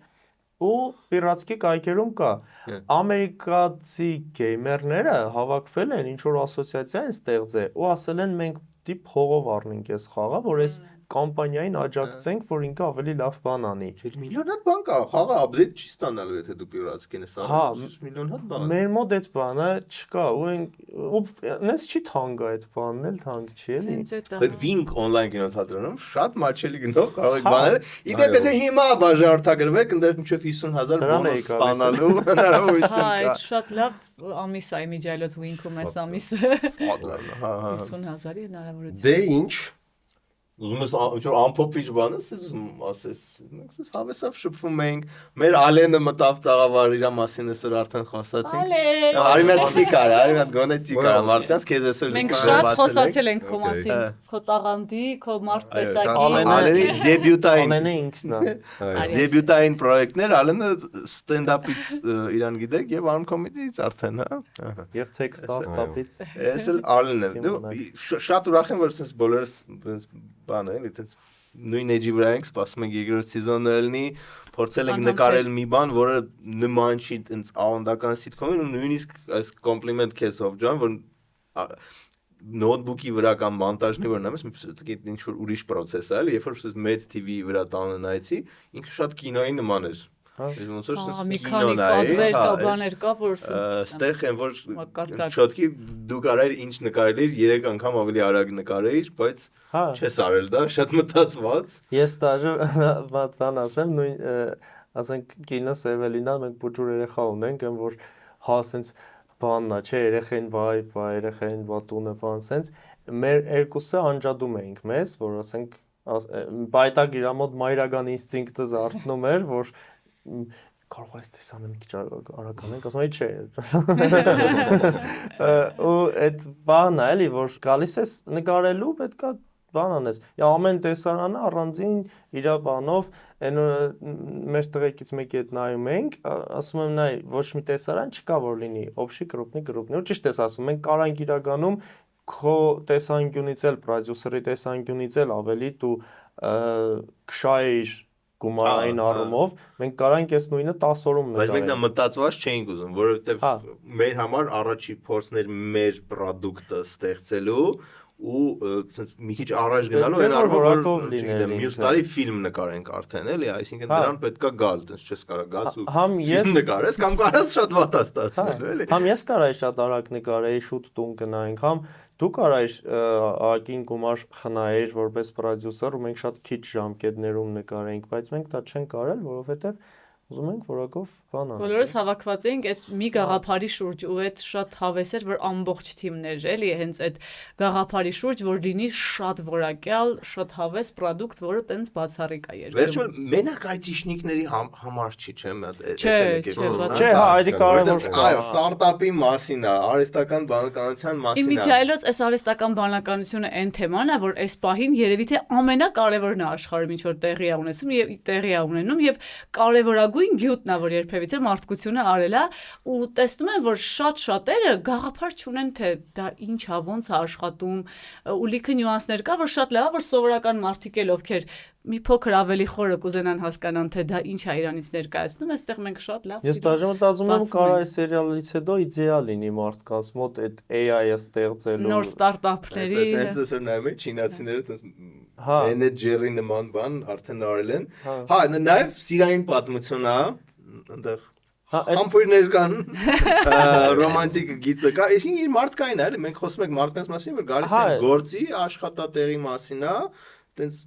ու պիրատսկի կայքերում կա։ Ամերիկացի գեյմերները հավաքվել են, ինչ որ ասոցիացիա են ստեղծել, ու ասել են մենք դի փողով առնենք այս խաղը, որ այս կամպանիային աջակցենք, որ ինքը ավելի լավ բան անի։ Միլիոն հատ բան կա, խաղը update չի ստանալու, եթե դու պիրատսկին ես անում, միլիոն հատ բան։ Մեր մոտ այդ բանը չկա, ու նես չի թանկ այդ բանն էլ թանկ չի էլի։ Wing online կինոթատրոնում շատ մաչելի գնով կարող եք բանել։ Իդեպ եթե հիմա բաժարտագրվեք, այնտեղ մինչև 50,000 բոնուս ստանալու հնարավորություն կա։ Հա, շատ լավ ամիս է միջայլոց Wing-ում այս ամիսը։ 50,000-ի հնարավորություն։ Դե ինչ Ուզում ես ինչ-որ ամփոփիչ բան ես ուզում ասես, մենք ասես հավեսավ շփվում ենք, մեր Ալենը մտավ տաղավար իր մասին այսօր արդեն խոսացինք։ Արի մի հատ ցիկար, արի մի հատ գոնե ցիկար, մարդկանց քեզ այսօր մենք շատ խոսացել ենք քո մասին, քո տաղանդի, քո մարդ տեսակի։ Ալենի դեբյուտային Ալենը ինքն է։ Դեբյուտային պրոյեկտներ, Ալենը ստենդափից իրան գիտեք եւ արմ կոմեդիից արդեն, հա։ Եվ տեքստ ստարտափից։ Ես էլ Ալենը։ Դու շատ ուրախ եմ որ sense բոլորս բանը էլի այդպես նույն էջի վրա ենք սպասում ենք երկրորդ սեզոնը լինի փորձել ենք նկարել մի բան որը նման չի այնց ավանդական սիթքոմին ու նույնիսկ այս կոմպլիմենտ քեզ ով ջան որ նոթբուքի վրա կամ մոնտաժնի վրա նայում ես, ինչ որ ուրիշ process է, երբ որ մեծ TV-ի վրա տանը նայեցի, ինքը շատ կինոյի նման էր։ Ոնց որ մի քանի կադրեր կա, բաներ կա, որ ստեղ են որ շոտկի դու կարայր ինչ նկարել 3 անգամ ավելի արագ նկարեիր, բայց չես արել դա, շատ մտածված։ Ես դաժե բան ասեմ, նույն ասենք կինոս Էվելինան մենք փոքր երեխա ունենք, այն որ հա ասենց բանն է, չէ, երեխային վայ, երեխային բատունը բան ասենց, մեր երկուսը անջատում էինք մեզ, որ ասենք բայտակ իր մոտ մայրական ինստինկտը զարթնում էր, որ կարող է տեսանը մի քիչ արագ անենք, ասում եմ չէ։ Ու այդ բանն է, էլի, որ գալիս ես նկարելու, պետքա բան անես։ Ամեն տեսարանը առանձին իր բանով, այն մեր տղեկից մեկի հետ նայում ենք, ասում եմ նայ, ոչ մի տեսարան չկա որ լինի, օբշի կրուպնի, ու ճիշտ ես ասում, մենք կարանք իրականում քո տեսանկյունից էլ, պրոդյուսերի տեսանկյունից էլ ավելի դու քշայիր գումարային առումով, մենք կարանք այս նույնը 10 օրում նկարենք։ Բայց մենք դա մտածված չէինք ուզում, որովհետև մեր համար առաջի փորձն էր մեր product-ը ստեղծելու ու ցենց մի քիչ առաջ գնալու այն առումով որ չգիտեմ մյուս տարի ֆիլմ նկարենք արդեն էլի, այսինքն դրան պետքա գալ, ցենց չես կարա գաս ու ֆիլմ նկարես կամ կարաս շատ վատ ստացնելու էլի։ Համ ես կարայի շատ արագ նկարեի, շուտ տուն գնայինք, համ դու կարայր ակին գումար խնայիր որպես պրոդյուսեր ու մենք շատ քիչ ժամկետներում նկարենք, բայց մենք դա չենք կարել, որովհետև ուզում ենք որակով բան անել։ Բոլորս հավաքված էինք այդ մի գաղափարի շուրջ ու այդ շատ հավես էր, որ ամբողջ թիմներ էլի հենց այդ գաղափարի շուրջ, որ լինի շատ որակյալ, շատ հավես product, որը տենց բացառիկ է երկրում։ Վերջում մենակ այցիշնիկների համար չի, չէ՞, Չէ, հա, այդ կարևոր է։ Այո, ստարտափի մասին է, արհեստական բանականության մասին է։ Իմիջայլոց այս արհեստական բանականությունը այն թեման է, որ այս պահին երևի թե ամենակարևորն է աշխարհում, ինչ որ տեղի է ունեցում եւ տեղի է ունենում եւ կարևորագույն գյուտն է, որ երբևիցե մարդկությունը արել է ու տեսնում են, որ շատ շատերը գաղափար չունեն, թե դա ինչ է, ոնց է աշխատում ու լիքը նյուանսներ կա, որ շատ լավ է, որ սովորական մարդիկ էլ ովքեր մի փոքր ավելի խորը կուզենան հասկանան, թե դա ինչ է իրանից ներկայացնում, այստեղ մենք շատ լավ։ Ես դաժե մտածում եմ, կարա այս սերիալից հետո իդեալ լինի մարդկանց մոտ այդ AI-ը ստեղծելու նոր ստարտափների։ Հենց էսօր նայում եմ չինացիները տես մենեջերի նման բան արդեն արել են։ Հա, նաև սիրային պատմություն է, այնտեղ համբույրներ կան, ռոմանտիկ գիծը կա, այսինքն իր մարդկային է, էլի մենք խոսում ենք մարդկանց մասին, որ գալիս են գործի, աշխատատեղի մասին է, տենց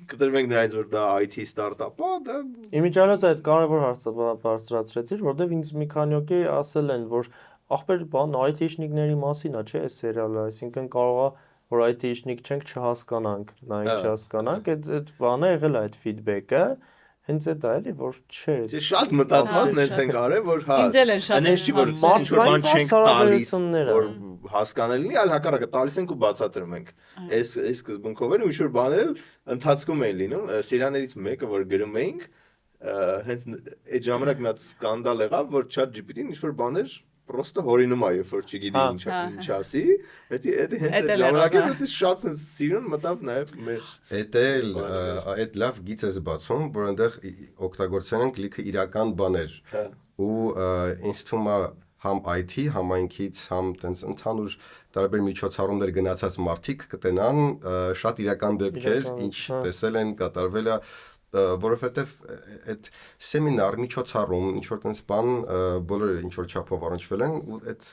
կտրվենք նրանից, որ դա IT ստարտափ է, դա իմիջիալոց այդ կարևոր հարցը բարձրացրեցիր, որտեվ ինձ մի քանի օքի ասել են, որ ախպեր բան IT-շնիկների մասին է, չէ, այս սերիալը, այսինքն կարող է որ IT-շնիկ չենք չհասկանանք, նայենք չհասկանանք, այդ բանը եղել է այդ feedback-ը, հենց այդ է էլի, որ չէ։ Շատ մտածվածն են ցենք արել, որ հա, ինձ էլ են շատ անեշտի որ ինչ որ բան չենք տալիս, որ հասկանալի, այլ հակառակը տալիս ենք ու բացատրում ենք։ Այս սկզբունքով էլ ինչ որ բաներ ընթացքում են լինում, սերիաներից մեկը որ գրում էինք, հենց այդ ժամանակ մի հատ սկանդալ եղավ, որ ChatGPT-ն ինչ որ բաներ Պրոստը հորինում է, երբ որ չգիտի ինչ ասի, բայց հենց այդ ժամանակը դու շատ սիրուն մտավ նաև մեր այդ լավ գիծ ես բացում, որ այնտեղ օգտագործեն ենք լիքը իրական բաներ ու ինձ թվում է համ IT համայնքից, համ տենց ընդհանուր տարբեր միջոցառումներ գնացած մարդիկ կտենան շատ իրական դեպքեր, ինչ տեսել են, կատարվել է որովհետև այդ սեմինար միջոցառում ինչ որ տենց բան բոլորը ինչ որ չափով առնչվել են ու այդ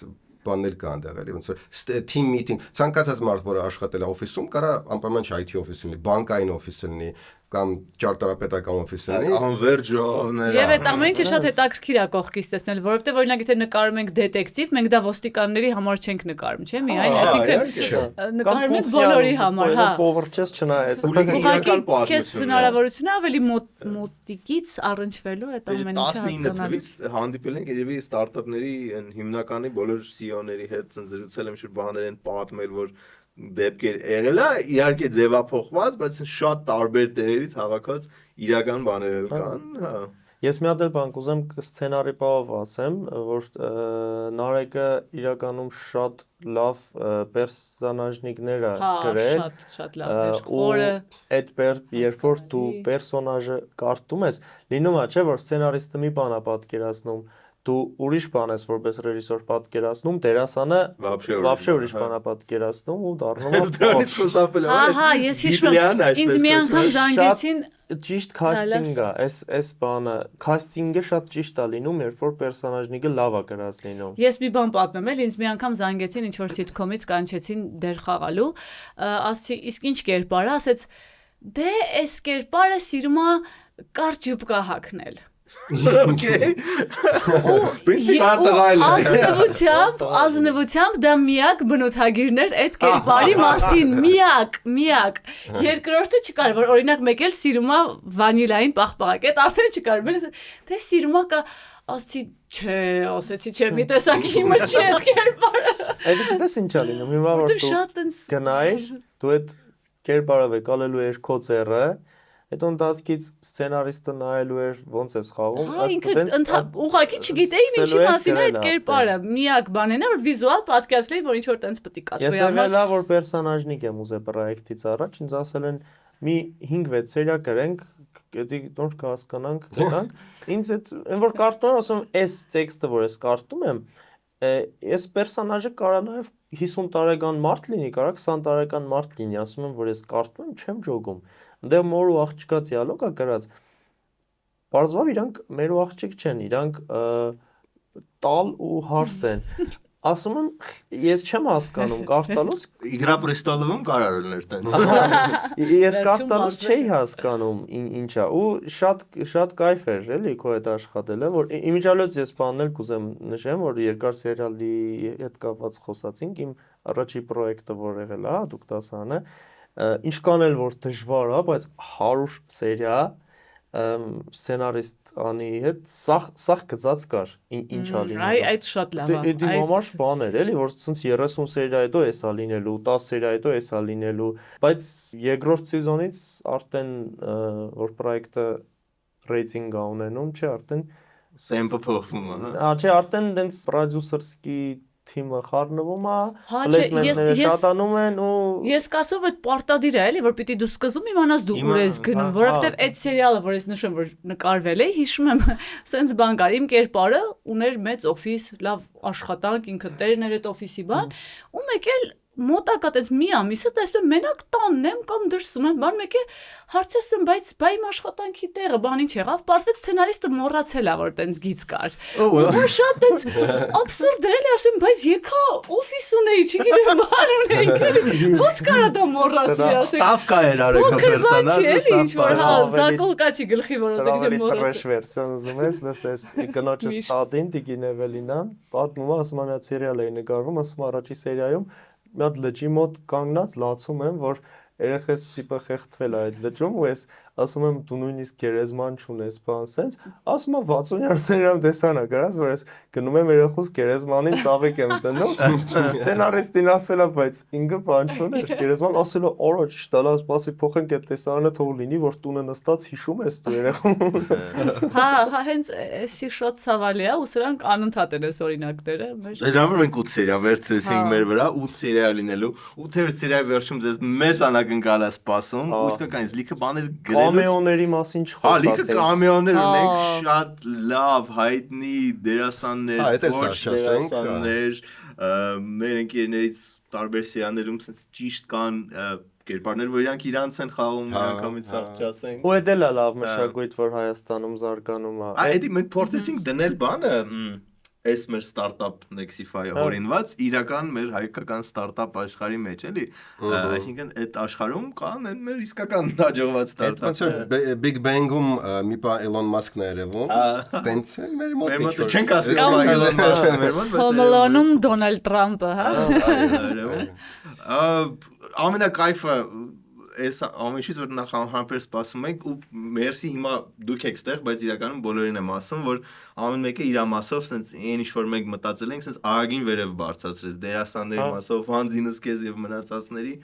բաներ կան դեռ էլի ոնց որ team meeting ցանկացած մարդ որը աշխատել է օֆիսում կարա անպայման IT օֆիսը լինի բանկային օֆիսը լինի կամ ճարտարապետական օֆիսը լինի անվերջ ժողովներ եւ այդ ամեն ինչը շատ հետաքրքիր է կողքից տեսնել որովհետեւ օրինակ եթե նկարում ենք դետեկտիվ մենք դա ոստիկանների համար չենք նկարում չէ՞ միայն այսինքն նկարում ենք բոլորի համար հա Պովերչես չնայես քեզ հնարավորություն է ավելի մոտիկից առնչվելու այդ ամեն ինչը 19 թվից հանդիպել ենք երևի ստարտափների հիմնականի բոլոր CEO-ների հետ զրուցել եմ շուտ բաներ են պատմել որ դեպքեր եղել է իհարկե ձևափոխված բայց շատ տարբեր տեղերից հավաքված իրական բաներ կան հա Ես մի հատ բան կուզեմ սցենարի բաղով ասեմ, որ Նարեկը իրականում շատ լավ պերսոնաժնիկներ է գրել։ Շատ լավ էր։ Խորը այդ երբ որ դու պերսոնաժը կարդում ես, լինում է, չէ, որ սցենարիստը մի բան է պատկերացնում, դու ուրիշ բան ես որպես ռեժիսոր պատկերացնում, դերասանը вообще ուրիշ բան է պատկերացնում ու դառնում է Դրանից խոսապել Հա, ես հիշում եմ, ինձ մի անգամ զանգեցին ճիշտ քաստինգ է, այս բանը, քաստինգը շատ ճիշտ է լինում, երբ որ պերսոնաժնիկը լավ է գրած լինում։ Ես մի բան պատմեմ էլ, ինձ մի անգամ զանգեցին ինչ որ սիթքոմից կանչեցին դեր խաղալու, ասացի, իսկ ինչ կերպար է, ասեց, դե այս կերպարը սիրում է կարճ յուբկա հագնել։ Okay. Ազնվությամբ դա միակ բնութագիրն էր այդ կերպարի մասին, միակ։ Երկրորդը չկար, որ օրինակ մեկ էլ սիրում է վանիլային պաղպաղակ, այդ արդեն չկար, թե սիրում է կա, ասեցի չէ, մի տեսակ իմը չի այդ կերպարը։ Այդ դες ինչ է լինում, հիմա որ դու գնայր, դու այդ կերպարը վեկալելու ես քո ձեռը, այդ ընթացքից սցենարիստը նայելու էր ոնց է խաղում, ուղղակի չգիտեին ինչի մասին է այդ կերպարը, միակ բանն է որ վիզուալ պատկերացրի որ ինչ որ տենց պետք է կատվի։ Ես եղել եմ որ պերսոնաժնիկ եմ ուզել պրոյեկտից առաջ, ինձ ասել են մի 5-6 սերիա գրենք, դի դուր կհասկանանք, գտանք։ Ինձ այդ այն որ կարդում եմ, ասում եմ, այս տեքստը որ ես կարդում եմ, ես պերսոնաժը կարա նաև 50 տարեկան մարդ լինի, կարա 20 տարեկան մարդ լինի, ասում եմ որ ես կարդում եմ, չեմ ջոգում։ Դե մոր ու աղջկա դիալոգ է գրած։ Բարձրով իրանք մեր ու աղջիկ չեն, իրանք տալ ու հարս են։ Ասում եմ, ես չեմ հասկանում, կարդալուց Իգրա Պրեստոլովում կարար ուներ տենց։ Ես կարդալուց չէի հասկանում ինչ է ու շատ կայֆ էր, էլի քո հետ աշխատելը, որ իմիջիալոց ես բաննել կուզեմ նշեմ, որ երկար սերիալի հետ կապված խոսացինք, իմ առաջի պրոյեկտը որ եղել է, դուք տասանը ինչքան էլ որ դժվար է, բայց 100 սերիա սցենարիստ անի հետ սաղ գծած կար ինչ ա լինելու։ Այդ շատ լավ է։ Դե մամաշ բան էր, էլի, որ ցած 30 սերիա հետո էսա լինելու, 10 սերիա հետո էսա լինելու, բայց երկրորդ սեզոնից արդեն որ պրոյեկտը ռեյտինգ ա ունենում, չէ, արդեն Սեմպը փոխվում է, հա։ Չէ, արդեն դենց պրոդյուսերսկի թիմը խառնվում է, Հա, պլեյսմենտները շատանում են ու ես կասով այդ պարտադիր է, էլի, որ պիտի դու սկզբում իմանաս դու ուր ես գնում, որովհետև այդ սերիալը, որ ես նշում որ նկարվել է, հիշում եմ, սենց բան կար, իմ կերպարը ուներ մեծ օֆիս, լավ աշխատանք, ինքը տերն էր այդ օֆիսի բան, ու մեկ էլ մոտակա տես մի ամիսը տեսնում մենակ տանն եմ կամ դրսում եմ, բան մեկ է հարցեցում, բայց բայ իմ աշխատանքի տեղը, բան ինչ եղավ, պարզվեց սցենարիստը մոռացել է, որ տենց գիծ կար։ Որ շատ տենց աբսուրդ էր, էլի ասեմ, բայց եկա օֆիս ունեի, չգիտեմ, բան ունեի, ո՞նց կարա դա մոռացվի, ասեք։ Ստավկա էր արել քո պերսոնաժը, ինչ որ հա, զակոլկաչի գլխի, որ ասեք եմ մոռացել։ Trash վերսիոն ուզում ես, լսես, կնոջս տատին Տիգին Էվելինան, պատմում է, ասում է մի հատ սերիալ էի նկարվում, ասում առաջի սերիայում մի հատ լճի մոտ կանգնած լացում եմ, որ երեխես տիպը խեղդվել է այդ լճում ու ես ասում եմ դու նույնիսկ գերեզման չունես, բան սենց, ասում եմ 60-յար սերիալ տեսանա գրած, որ ես գնում եմ երեխուս գերեզմանին ծաղիկ եմ տնում, սցենարիստին ասել է, բայց ինքը բան չուներ, գերեզման ասել է, օրա ճիշտ է, լավ, սպասի փոխենք այդ տեսարանը թող լինի, որ տունը նստած հիշում ես դու երեխուն։ Հա, հենց էսի շատ ցավալի է, ու սրանք անընդհատ են այս օրինակները։ Դրանով մենք 8 սերիա վերցրեցինք մեր վրա, 8 սերիա լինելու, 8-րդ սերիայի վերջում ձեզ մեծ անակնկալ է սպասում, ու իսկական լիքը բաներ կամեոների մասին չխոսացինք։ Լիքը կամեոներ ունենք, շատ լավ հայտնի դերասաններ, ոչ դերասաններ, մեր ընկերներից տարբեր սերիալներում ճիշտ կան կերպարներ, որ իրանք իրանց են խաղում, անգամից ասենք։ Ու դա լավ մշակույթ, որ Հայաստանում զարգանում է։ Այդ մենք փորձեցինք դնել բանը այս մեր ստարտափ Nexify-ը հորինված իրական մեր հայկական ստարտափ աշխարհի մեջ էլի, այսինքն այդ աշխարհում կան մեր իսկական հաջողված ստարտափները։ Big Bang-ում մի բան Elon Musk-ն է երևում, տենց է մեր մոտ չենք ասում Elon Musk-ը մեր մոտ, բայց Հոմելոնում Դոնալդ Թրամփը, հա։ Ամենակայֆը այս ամենից որ նախ համբեր սպասում ենք ու մերսի հիմա դուք եք ստեղ, բայց իրականում բոլորին եմ ասում, որ ամեն մեկը իր մասով sense այն ինչ որ մենք մտածել ենք, sense ագին վերև բարձրացրեց դերասանների մասով, Վանձինս քեզ եւ մնացածների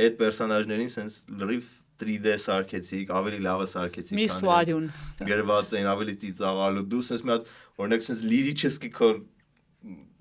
այդ պերսոնաժներին sense լրիվ 3D սարքեցիք, ավելի լավը սարքեցիք, մի սվարյուն գրված են, ավելի ծիծաղալու, դու sense մի հատ օրինակ sense լիրիչեսկի քոր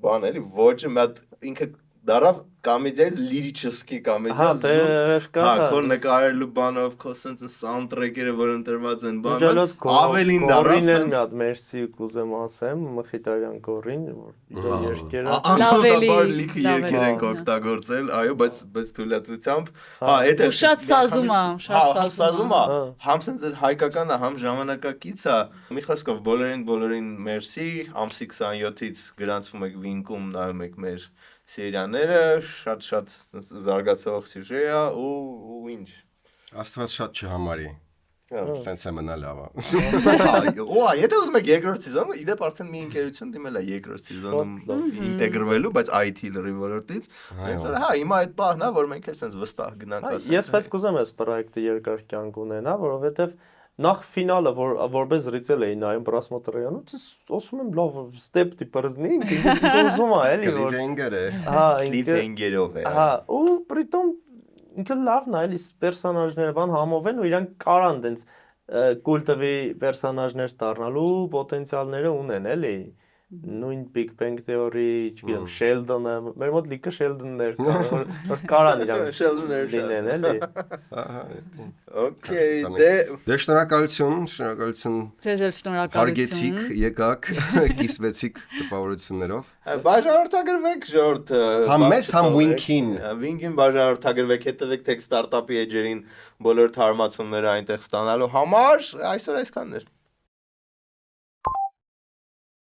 բան էլի, ոչ մի հատ ինքը դարավ կոմեդիայից լիրическի կոմեդիա Հա, դեր կա։ հա քո նկարելու բանով քո sense սաունդթրեքերը որ ընտրված են բան Ջալոց ավելին Գորին դառավ էլ մի հատ մերսի կուզեմ ասեմ, Մխիթարյան Գորին, որ իր երկերը անհատաբար լիքը լավ երկեր էլի, ենք հա։ օգտագործել, այո, բայց թույլատվությամբ, հա, էդ Ու շատ սազում է, շատ սազում է, Հա։ համ sense այդ հայկականը, համ ժամանակակից է, մի խոսքով բոլորին մերսի, ամսի 27-ից գրանցվում եք Վինկում, նայում եք մեր սերիաները, շատ զարգացող սյուժե է ու ինչ։ Աստված շատ չհամարի։ Սենց է մնա լավ է։ Օ, եթե ուզում եք երկրորդ սեզոն, իդեպ արդեն մի ընկերություն դիմել է երկրորդ սեզոնում ինտեգրվելու, բայց IT լրի ոլորտից, հենց որ հա, հիմա այդ պահն է, որ մենք էլ սենց վստահ գնանք ասենք։ Ես բայց կուզեմ այս պրոյեկտը երկար կյանք ունենա, որովհետև նախ ֆինալը որպես զրիցել էի նայում պրասմոտրեյանը, ասում եմ լավ ստեփ տիպերզնի, ուզում է էլի որ Cliffhanger է։ հա, Cliffhanger-ով է։ հա, ու պրիտոմ ինքը լավն է, էլի պերսոնաժները բան համով են ու իրանք կարան տենց կուլտովի պերսոնաժներ դառնալու պոտենցիալները ունեն, էլի։ Նույն Big Bang Theory, չգիտեմ, Sheldon-ը, մեր մոտ լիքը Sheldon-ներ կան, որ կարան իրանք Sheldon-ները լինեն, էլի։ Okay, դե Շնորհակալություն։ Ձեզ էլ շնորհակալություն։ Հարգեցիք, եկաք, կիսվեցիք տպավորություններով։ բաժանորդագրվեք ժողովուրդ։ Համ մեզ, համ Wink-ին։ Wink-ին բաժանորդագրվեք, հետևեք Tech Startup-ի էջերին բոլոր թարմացումները այնտեղ ստանալու համար, այսօր այսքանն էր։